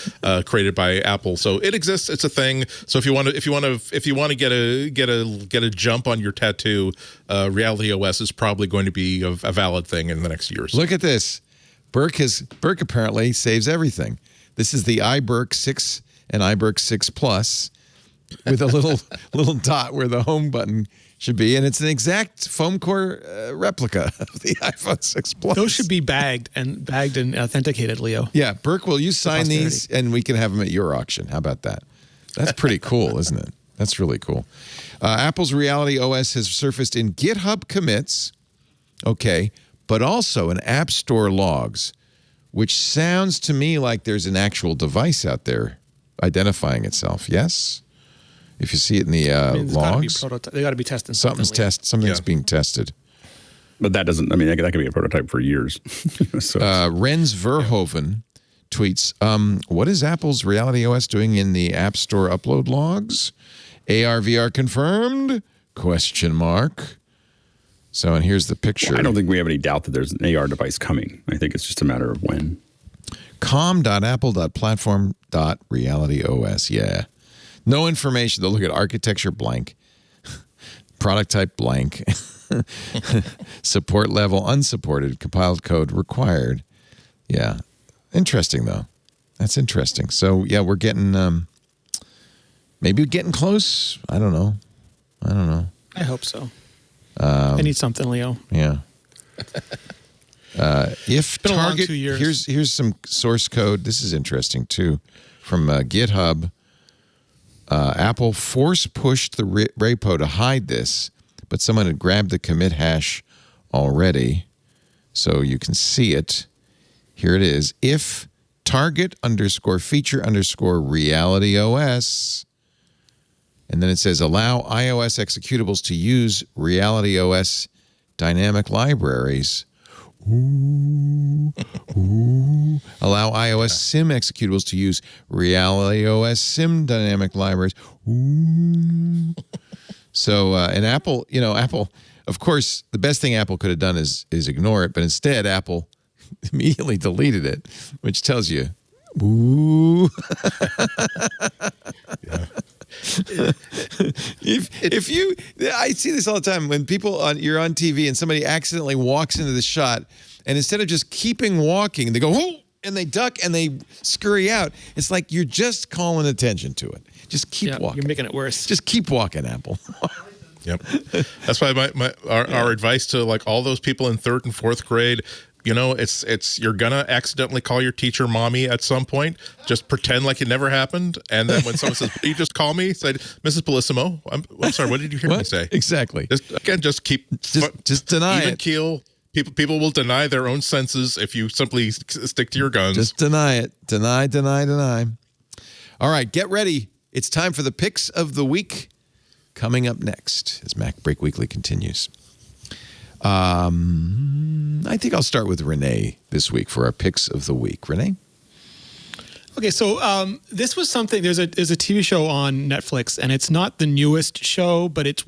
created by Apple. So it exists. It's a thing. So if you want to get a jump on your tattoo, Reality OS is probably going to be a valid thing in the next year or so. Look at this. Burke apparently saves everything. This is the iBurke 6 and iBurke 6 Plus. With a little dot where the home button should be, and it's an exact foam core replica of the iPhone 6 Plus. Those should be bagged and authenticated, Leo. Yeah, Burke, will you sign these, and we can have them at your auction? How about that? That's pretty cool, isn't it? That's really cool. Apple's Reality OS has surfaced in GitHub commits, but also in App Store logs, which sounds to me like there's an actual device out there identifying itself. Yes. If you see it in the logs, they got to be testing something's being tested. But that doesn't. I mean, that can be a prototype for years. Rens Verhoeven tweets: "What is Apple's Reality OS doing in the App Store upload logs? AR VR confirmed? ? So, and here's the picture. Well, I don't think we have any doubt that there's an AR device coming. I think it's just a matter of when. com.apple.platform.realityOS. Yeah. No information. They'll look at architecture blank, product type blank, support level unsupported, compiled code required. Yeah. Interesting, though. That's interesting. So, yeah, we're getting Maybe getting close. I don't know. I hope so. I need something, Leo. Yeah. If been a long Target, 2 years. here's some source code. This is interesting too, from GitHub. Apple force pushed the repo to hide this, but someone had grabbed the commit hash already, so you can see it. Here it is. If target_feature_reality OS. And then it says, allow iOS executables to use Reality OS dynamic libraries. Ooh. Allow iOS sim executables to use Reality OS sim dynamic libraries. Ooh. So, and Apple, Apple, of course, the best thing Apple could have done is ignore it. But instead, Apple immediately deleted it, which tells you, ooh. Yeah. If you, I see this all the time when you're on TV and somebody accidentally walks into the shot, and instead of just keeping walking, they go, whoo, and they duck and they scurry out. It's like you're just calling attention to it. Just keep walking. You're making it worse. Just keep walking, Apple. Yep. That's why our advice to like all those people in 3rd and 4th grade. It's you're gonna accidentally call your teacher mommy at some point. Just pretend like it never happened, and then when someone says, "You just call me," say, "Mrs. Bellissimo, I'm sorry. What did you hear me say?" Exactly. Just keep just deny even it. Keel. People will deny their own senses if you simply stick to your guns. Just deny it. Deny. All right, get ready. It's time for the picks of the week. Coming up next as MacBreak Weekly continues. I think I'll start with Renee this week for our picks of the week. Renee? Okay, so this was something. There's a TV show on Netflix, and it's not the newest show, but it's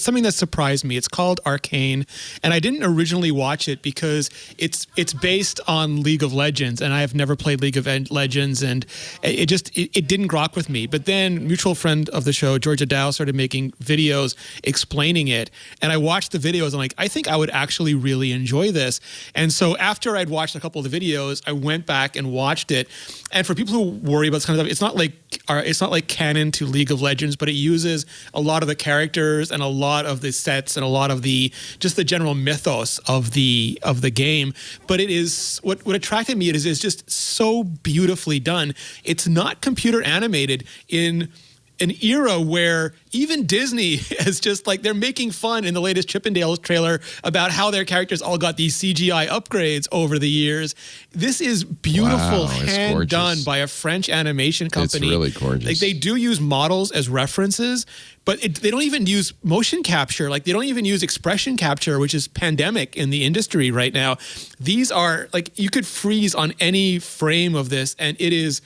something that surprised me. It's called Arcane, and I didn't originally watch it because it's based on League of Legends, and I have never played League of Legends, and it didn't grok with me. But then mutual friend of the show, Georgia Dow, started making videos explaining it, and I watched the videos. And I think I would actually really enjoy this. And so after I'd watched a couple of the videos, I went back and watched it. And for people who worry about this kind of stuff, it's not like canon to League of Legends, but it uses a lot of the characters and a lot of the sets and a lot of the general mythos of the game. But it is what attracted me. It is just so beautifully done. It's not computer animated in an era where even Disney is just like, they're making fun in the latest Chippendales trailer about how their characters all got these CGI upgrades over the years. This is beautiful, hand done by a French animation company. It's really gorgeous. Like, they do use models as references, but they don't even use motion capture. Like, they don't even use expression capture, which is pandemic in the industry right now. These are like, you could freeze on any frame of this, and it is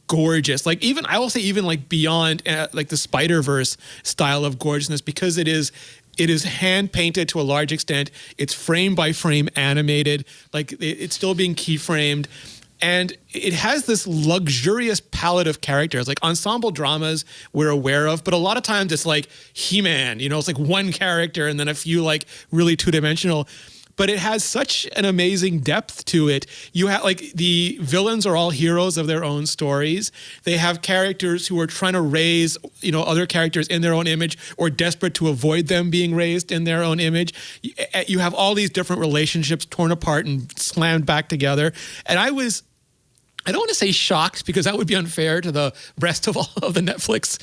gorgeous. Like, even I will say, even like beyond like the Spider-Verse style of gorgeousness, because it is hand painted to a large extent. It's frame by frame animated. Like, it's still being keyframed. And it has this luxurious palette of characters. Like, ensemble dramas we're aware of, but a lot of times it's like He-Man, it's like one character and then a few like really two-dimensional. But it has such an amazing depth to it. You have, like, the villains are all heroes of their own stories. They have characters who are trying to raise, other characters in their own image, or desperate to avoid them being raised in their own image. You have all these different relationships torn apart and slammed back together. And I don't want to say shocked, because that would be unfair to the rest of all of the Netflix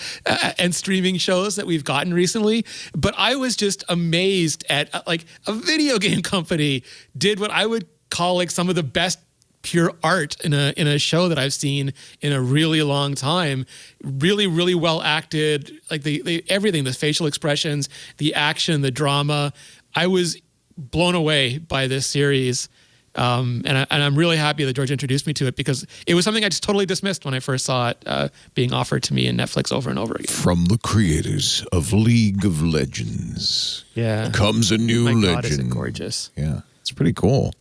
and streaming shows that we've gotten recently. But I was just amazed at like a video game company did what I would call like some of the best pure art in a show that I've seen in a really long time. Really, really well acted. Like everything, the facial expressions, the action, the drama. I was blown away by this series. And I'm really happy that George introduced me to it, because it was something I just totally dismissed when I first saw it being offered to me in Netflix over and over again. From the creators of League of Legends, comes a new legend. God, is it gorgeous? Yeah, it's pretty cool.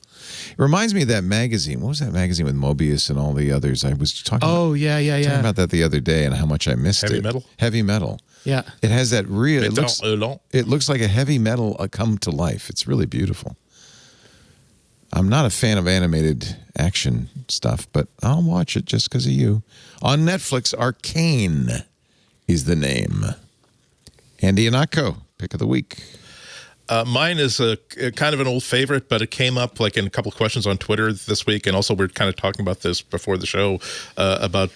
It reminds me of that magazine. What was that magazine with Mobius and all the others? I was talking. Talking about that the other day and how much I missed it. Heavy metal. Yeah. It has that real. It looks like a heavy metal come to life. It's really beautiful. I'm not a fan of animated action stuff, but I'll watch it just because of you. On Netflix, Arcane is the name. Andy Anako, pick of the week. Mine is a kind of an old favorite, but it came up like in a couple of questions on Twitter this week, and also we're kind of talking about this before the show about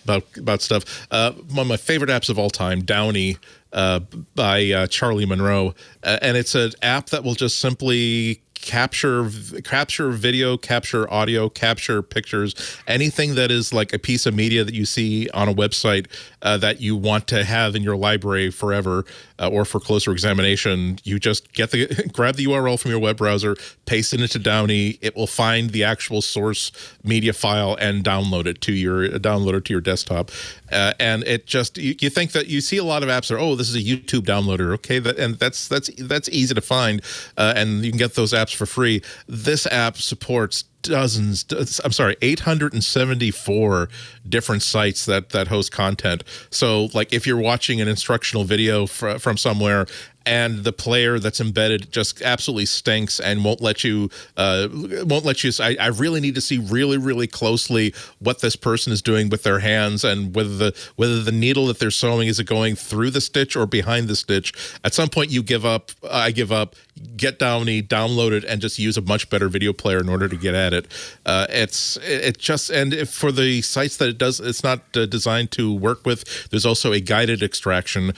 stuff. One of my favorite apps of all time, Downy, by Charlie Monroe, and it's an app that will just simply capture video, capture audio, capture pictures, anything that is like a piece of media that you see on a website that you want to have in your library forever or for closer examination. You just grab the URL from your web browser, paste it into Downy. It will find the actual source media file and download it to your desktop. And it just you think that you see a lot of apps that are, this is a YouTube downloader, okay, that's easy to find, and you can get those apps for free. This app supports 874 different sites that host content. So like if you're watching an instructional video from somewhere and the player that's embedded just absolutely stinks and won't let you I really need to see really, really closely what this person is doing with their hands and whether the needle that they're sewing, is it going through the stitch or behind the stitch. At some point you give up, get Downy, download it, and just use a much better video player in order to get at it. And for the sites that it's not designed to work with, there's also a guided extraction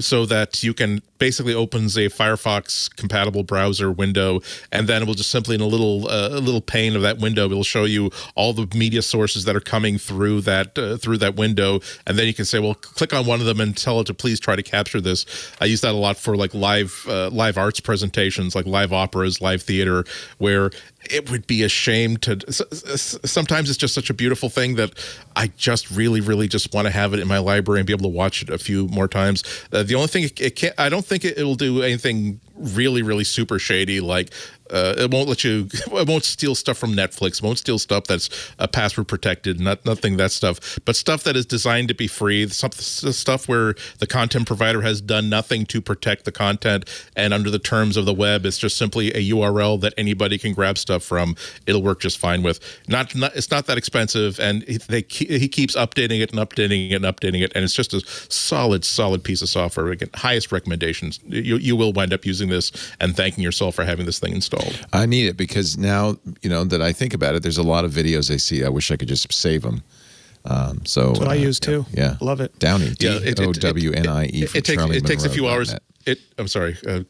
so that you can basically opens a Firefox compatible browser window, and then it will just simply in a little pane of that window, it will show you all the media sources that are coming through that window, and then you can say, well, click on one of them and tell it to please try to capture this. I use that a lot for like live arts presentations, like live operas, live theater, where it would be a shame to. Sometimes it's just such a beautiful thing that I just really, really just want to have it in my library and be able to watch it a few more times. The only thing it can't, I don't think it'll do anything really, really super shady. Like it won't steal stuff from Netflix. It won't steal stuff that's password protected. Nothing that stuff, but stuff that is designed to be free. Stuff where the content provider has done nothing to protect the content, and under the terms of the web, it's just simply a URL that anybody can grab stuff from. It'll work just fine with. It's not that expensive, and he keeps updating it and updating it and updating it, and it's just a solid piece of software. Again, highest recommendations. You will wind up using this and thanking yourself for having this thing installed. I need it because now, that I think about it, there's a lot of videos I see. I wish I could just save them. So that's what I use too. Yeah. Love it. Downy. DOWNIE. It takes a few hours. I'm sorry, I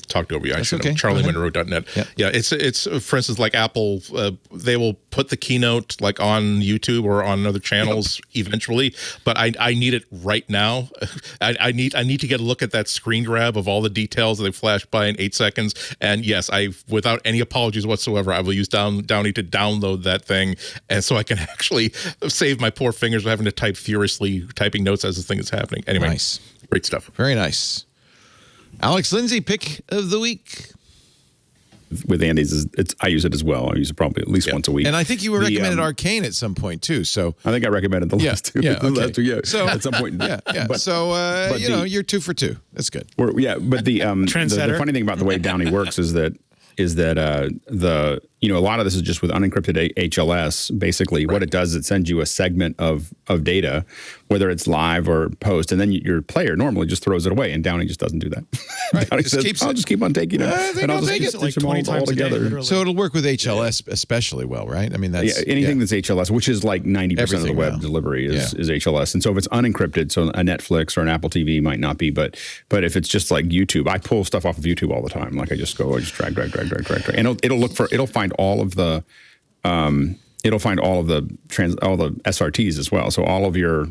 talked over you. I should have. CharlieMonroe.net. Yeah, it's for instance, like Apple, they will put the keynote like on YouTube or on other channels eventually, but I need it right now. I need to get a look at that screen grab of all the details that they flash by in 8 seconds. And yes, without any apologies whatsoever, I will use Downy to download that thing, and so I can actually save my poor fingers from having to type furiously, typing notes as the thing is happening. Anyway, nice, great stuff. Very nice. Alex Lindsay, pick of the week. With Andy's, I use it as well. I use it probably at least once a week. And I think you recommended Arcane at some point too. So I think I recommended the last two. Yeah, okay. Last two, yeah. So at some point, yeah. But, so you're 2 for 2. That's good. But the funny thing about the way Downy works is that a lot of this is just with unencrypted HLS. Basically, what it does is it sends you a segment of data, whether it's live or post, and then your player normally just throws it away, and Downy just doesn't do that. Right. Downy says, I'll just keep on taking it, and I'll just take it like 20 times together. So it'll work with HLS especially well, right? I mean, that's anything that's HLS, which is like 90% of the web delivery is HLS. And so if it's unencrypted, so a Netflix or an Apple TV might not be, but if it's just like YouTube, I pull stuff off of YouTube all the time. Like I just drag, and it'll find all of the SRTs as well. So all of your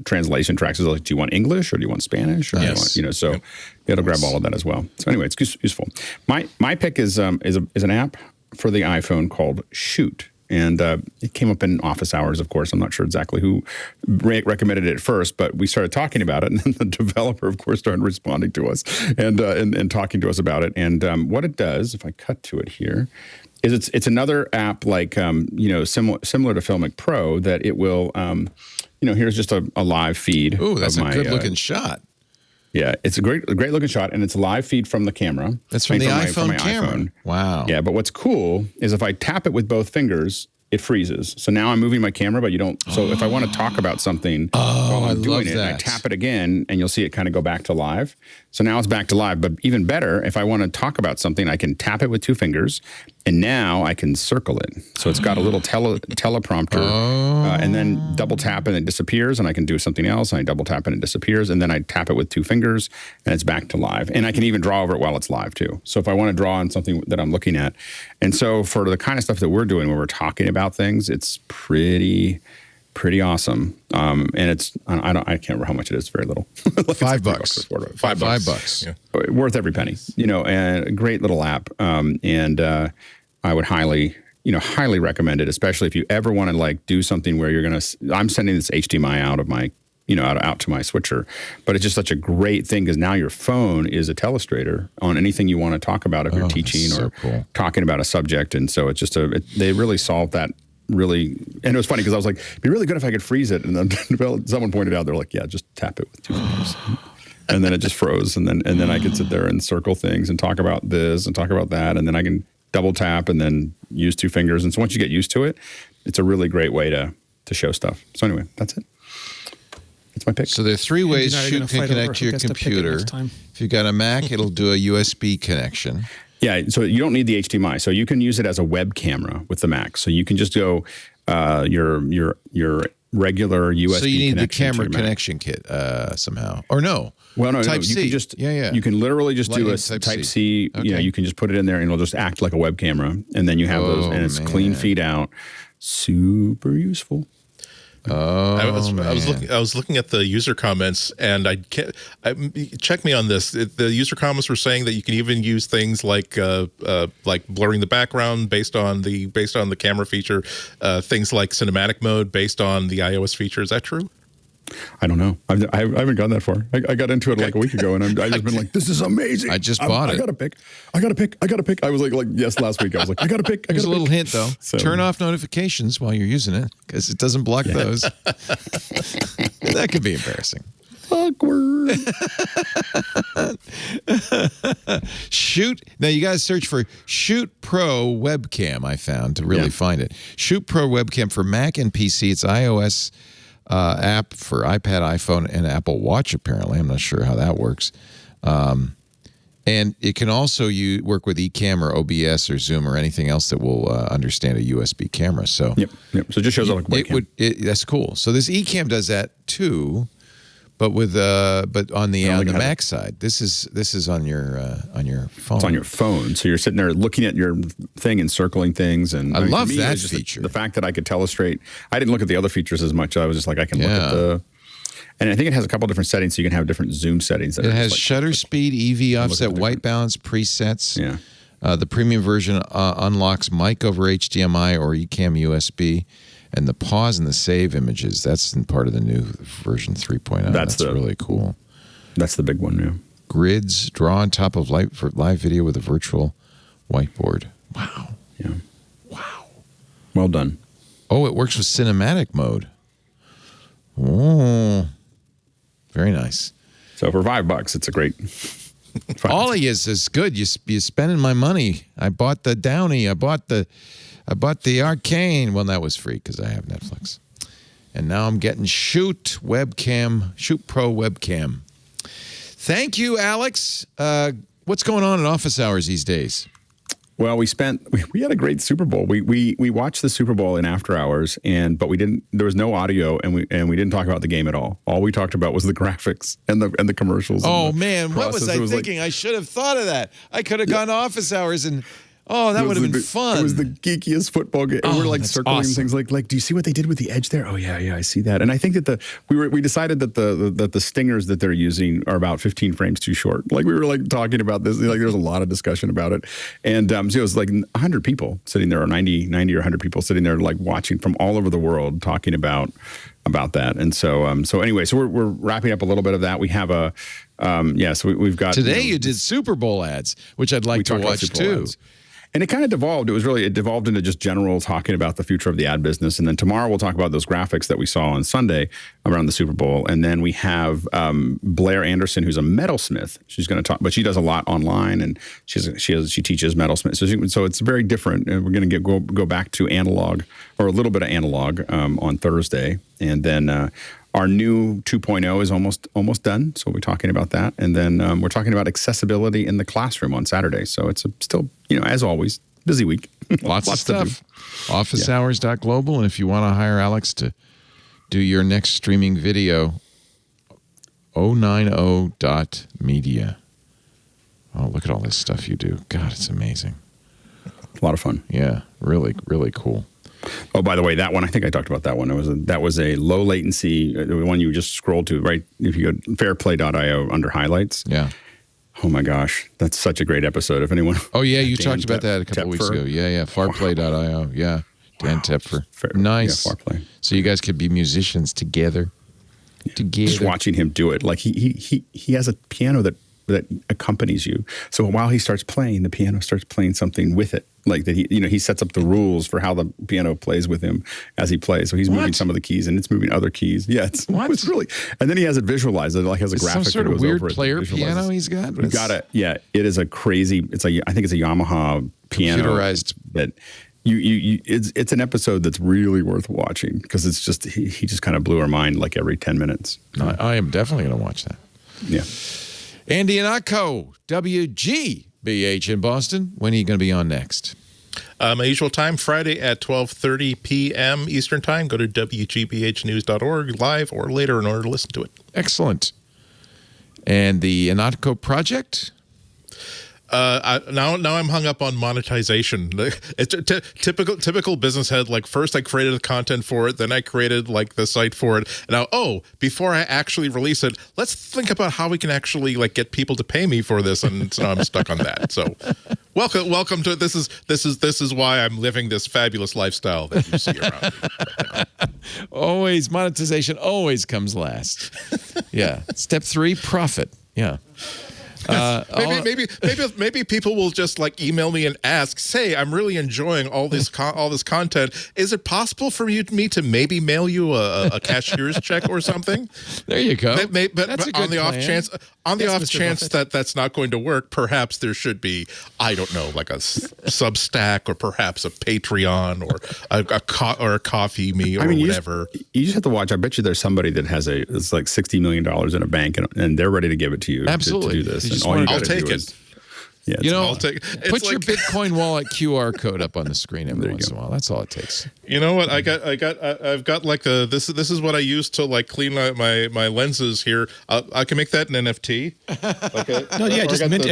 translation tracks is like, do you want English or do you want Spanish? Or yes. Do you want, so it'll grab all of that as well. So anyway, it's useful. My pick is an app for the iPhone called Shoot. And it came up in office hours, of course. I'm not sure exactly who recommended it first, but we started talking about it. And then the developer, of course, started responding to us and talking to us about it. And what it does, if I cut to it here, is it's another app like, similar to Filmic Pro that it will, here's just a live feed. Ooh, that's a good looking shot. Yeah, it's a great looking shot, and it's a live feed from the camera. That's from the iPhone from my camera. iPhone. Wow. Yeah, but what's cool is if I tap it with both fingers, it freezes. So now I'm moving my camera, but you don't. So if I want to talk about something while I'm doing it, I tap it again, and you'll see it kind of go back to live. So now it's back to live. But even better, if I want to talk about something, I can tap it with 2 fingers, and now I can circle it. So it's got a little teleprompter, and then double tap and it disappears, and I can do something else, and I double tap and it disappears, and then I tap it with 2 fingers, and it's back to live. And I can even draw over it while it's live too. So if I want to draw on something that I'm looking at, and so for the kind of stuff that we're doing when we're talking about things, it's pretty awesome. And it's I can't remember how much it is. Very little. Like $5. $5. Yeah. Worth every penny. And a great little app. And I would highly recommend it, especially if you ever want to like do something where you're I'm sending this HDMI out of my out to my switcher, but it's just such a great thing because now your phone is a telestrator on anything you want to talk about if you're teaching or talking about a subject. And so it's just they really solved that really. And it was funny because I was like, it'd be really good if I could freeze it. And then someone pointed out, they're like, yeah, just tap it with 2 fingers. And then it just froze. And then I could sit there and circle things and talk about this and talk about that. And then I can double tap and then use 2 fingers. And so once you get used to it, it's a really great way to show stuff. So anyway, that's it. It's my pick. So there are 3 ways Shoot can connect to your computer. If you've got a Mac, it'll do a USB connection. Yeah, so you don't need the HDMI. So you can use it as a web camera with the Mac. So you can just go your regular USB. So you need the camera connection kit somehow, or no? Well, no, Type you C. can just yeah. You can literally just Lightning do a Type C. Okay. Yeah, you can just put it in there and it'll just act like a web camera, and then you have those, and it's clean feed out, super useful. I was looking at the user comments, and check me on this. The user comments were saying that you can even use things like blurring the background based on the camera feature, things like cinematic mode based on the iOS feature. Is that true? I don't know. I haven't gone that far. I got into it like a week ago, and I've just been like, "This is amazing." I just bought it. I got to pick. I was like yes, last week. I was like, I got to pick. Here's a little hint, though. So, turn off notifications while you're using it because it doesn't block those. That could be embarrassing. Awkward. Shoot. Now, you got to search for Shoot Pro webcam, I found, to really find it. Shoot Pro webcam for Mac and PC. It's iOS app for iPad, iPhone, and Apple Watch, apparently. I'm not sure how that works. And it can also work with eCam or OBS or Zoom or anything else that will understand a USB camera. So Yep. So it just shows up like webcam. That's cool. So this eCam does that too, but on the Mac side. This is on your phone. It's on your phone. So you're sitting there looking at your thing and circling things. And I love for me, that it's just feature. The fact that I could telestrate. I didn't look at the other features as much. I was just like, I can look at and I think it has a couple different settings, so you can have different zoom settings. It has shutter speed, EV offset, white balance presets. Yeah. The premium version unlocks mic over HDMI or eCam USB, and the pause and the save images. That's part of the new version 3.0. That's really cool. That's the big one, yeah. Grids, draw on top of live video with a virtual whiteboard. Wow. Yeah. Wow. Well done. Oh, it works with cinematic mode. Oh. Very nice. So for $5, it's a great. All he is good. You're spending my money. I bought the Downey. I bought the Arcane. Well, that was free because I have Netflix. And now I'm getting Shoot Pro webcam. Thank you, Alex. What's going on in office hours these days? Well, we had a great Super Bowl. We watched the Super Bowl in after hours, but there was no audio, and we didn't talk about the game at all. All we talked about was the graphics and the commercials. Oh man, what was I thinking? I should have thought of that. I could have gone to office hours and that would have been fun. It was the geekiest football game. And we're like circling things like, do you see what they did with the edge there? Oh yeah, I see that. And I think that we decided that the stingers that they're using are about 15 frames too short. Like we were like talking about this, like there was a lot of discussion about it. And so it was like 100 people sitting there, or 90 or 100 people sitting there, like watching from all over the world, talking about that. And so anyway, so we're wrapping up a little bit of that. We have so we've got today. You did Super Bowl ads, which I'd like to watch too. And it kind of devolved. It devolved into just general talking about the future of the ad business. And then tomorrow we'll talk about those graphics that we saw on Sunday around the Super Bowl. And then we have Blair Anderson, who's a metalsmith. She's going to talk, but she does a lot online, and she teaches metalsmith. So it's very different. And we're going to go back to analog, or a little bit of analog on Thursday, and then. Our new 2.0 is almost done, so we're talking about that. And then we're talking about accessibility in the classroom on Saturday. So it's still, as always, busy week. Lots of stuff. Officehours.global, and if you want to hire Alex to do your next streaming video, 090.media. Oh, look at all this stuff you do. God, it's amazing. A lot of fun. Yeah, really, really cool. Oh, by the way, that one, I think I talked about that one. That was a low latency, the one you just scrolled to, right? If you go fairplay.io under highlights. Yeah. Oh my gosh, that's such a great episode. If anyone. Oh yeah, you talked about that a couple of weeks ago. Yeah. Farplay.io. Yeah. Dan Tepfer. Nice. Yeah, Farplay. So you guys could be musicians together. Just watching him do it. Like he has a piano that accompanies you. So while he starts playing, the piano starts playing something with it. Like that he sets up the rules for how the piano plays with him as he plays. So he's moving some of the keys and it's moving other keys. Yeah, it's really. And then he has it visualized. It like has a graphic. Some sort of weird player piano he's got. You got it. Yeah, it is a crazy. I think it's a Yamaha piano. Computerized. That it's an episode that's really worth watching because it's just he just kind of blew our mind like every 10 minutes. I am definitely going to watch that. Yeah. Andy Iannacco, WGBH in Boston. When are you going to be on next? My usual time, Friday at 12:30 p.m. Eastern Time. Go to WGBHnews.org live or later in order to listen to it. Excellent. And the Iannacco Project? Now I'm hung up on monetization. It's a typical business head. Like first I created the content for it, then I created like the site for it. And now, before I actually release it, let's think about how we can actually like get people to pay me for this. And so I'm stuck on that. So welcome to this is why I'm living this fabulous lifestyle that you see around me. Always monetization always comes last. Yeah. Step 3, profit. Yeah. Maybe people will just like email me and ask, say, I'm really enjoying all this content. Is it possible for me to maybe mail you a cashier's check or something? There you go. But that's a good on the off chance that that's not going to work, perhaps there should be, I don't know, like a Substack or perhaps a Patreon or a Coffee Me or whatever. You just have to watch. I bet you there's somebody that it's like $60 million in a bank and they're ready to give it to you. Absolutely. To do this. I'll take it. Yeah, I'll take it. Put your Bitcoin wallet QR code up on the screen every once in a while. That's all it takes. You know what? I've got like this is what I use to like clean my lenses here. I can make that an NFT. Just mint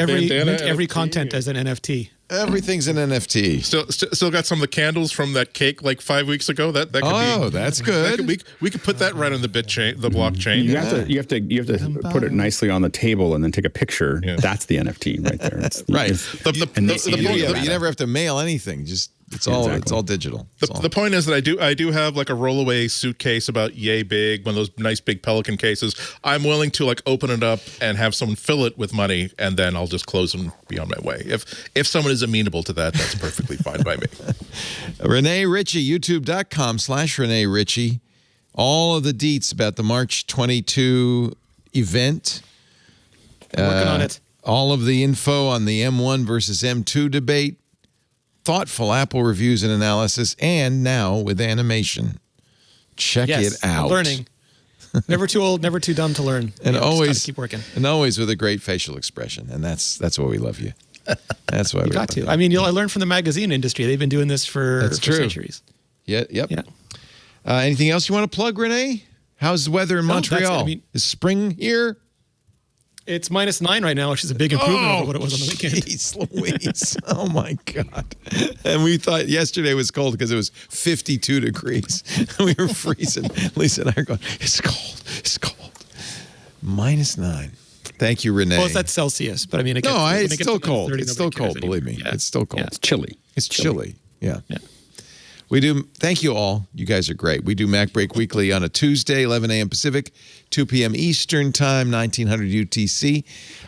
every content as an NFT. Everything's an NFT. Still got some of the candles from that cake like 5 weeks ago. That could be. That's good. We could put that right on the blockchain. You have to put it nicely on the table and then take a picture. Yeah. That's the NFT right there. You never have to mail anything. Just it's all digital. The point is that I do have like a rollaway suitcase about yay big, one of those nice big Pelican cases. I'm willing to like open it up and have someone fill it with money, and then I'll just close and be on my way. If someone is amenable to that, that's perfectly fine by me. Renee Ritchie, youtube.com/Renee Ritchie. All of the deets about the March 22 event. Working on it. All of the info on the M1 versus M2 debate. Thoughtful Apple reviews and analysis, and now with animation. Check it out. Learning. Never too old, never too dumb to learn. And always keep working. And always with a great facial expression. And that's why we love you. That's why we got to. I mean, I learned from the magazine industry. They've been doing this for centuries. Yep. Yeah. Anything else you want to plug, Renee? How's the weather in Montreal? Is spring here? It's -9 right now, which is a big improvement over what it was on the weekend. Jeez Louise. Oh, my God. And we thought yesterday was cold because it was 52 degrees. We were freezing. Lisa and I are going, it's cold. It's cold. -9. Thank you, Renee. Well, that's Celsius, but I mean, it's still cold. It's still cold, believe me. Yeah. It's still cold. Yeah. It's chilly. It's chilly. Yeah. We do. Thank you all. You guys are great. We do MacBreak Weekly on a Tuesday, 11 a.m. Pacific, 2 p.m. Eastern Time, 1900 UTC.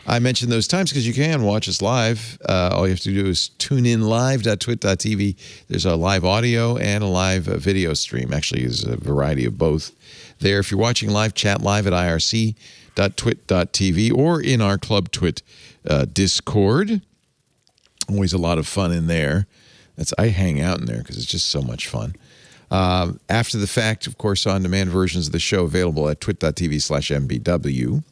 I mentioned those times because you can watch us live. All you have to do is tune in live.twit.tv. There's a live audio and a live video stream. Actually, there's a variety of both there. If you're watching live, chat live at irc.twit.tv or in our Club Twit Discord. Always a lot of fun in there. I hang out in there because it's just so much fun. After the fact, of course, on-demand versions of the show available at twit.tv/mbw.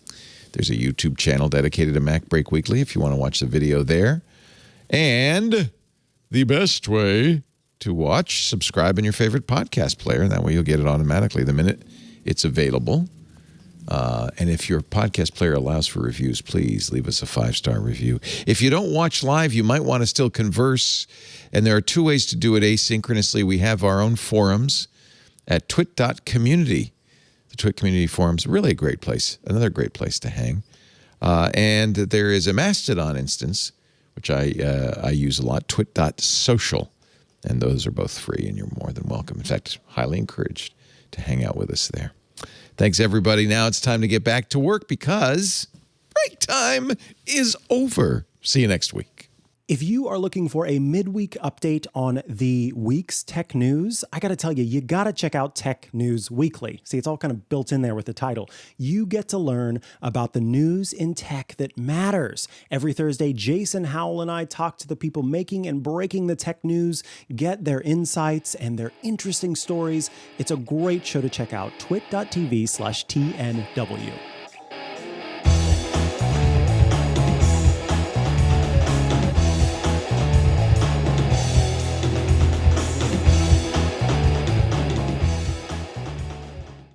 There's a YouTube channel dedicated to MacBreak Weekly if you want to watch the video there. And the best way to watch, subscribe in your favorite podcast player. That way you'll get it automatically the minute it's available. And if your podcast player allows for reviews, please leave us a 5-star review. If you don't watch live, you might want to still converse. And there are 2 ways to do it asynchronously. We have our own forums at twit.community. The Twit Community Forum's really a great place, another great place to hang. And there is a Mastodon instance, which I use a lot, twit.social. And those are both free, and you're more than welcome. In fact, highly encouraged to hang out with us there. Thanks, everybody. Now it's time to get back to work because break time is over. See you next week. If you are looking for a midweek update on the week's tech news, I got to tell you, you got to check out Tech News Weekly. See, it's all kind of built in there with the title. You get to learn about the news in tech that matters. Every Thursday, Jason Howell and I talk to the people making and breaking the tech news, get their insights and their interesting stories. It's a great show to check out, twit.tv/TNW.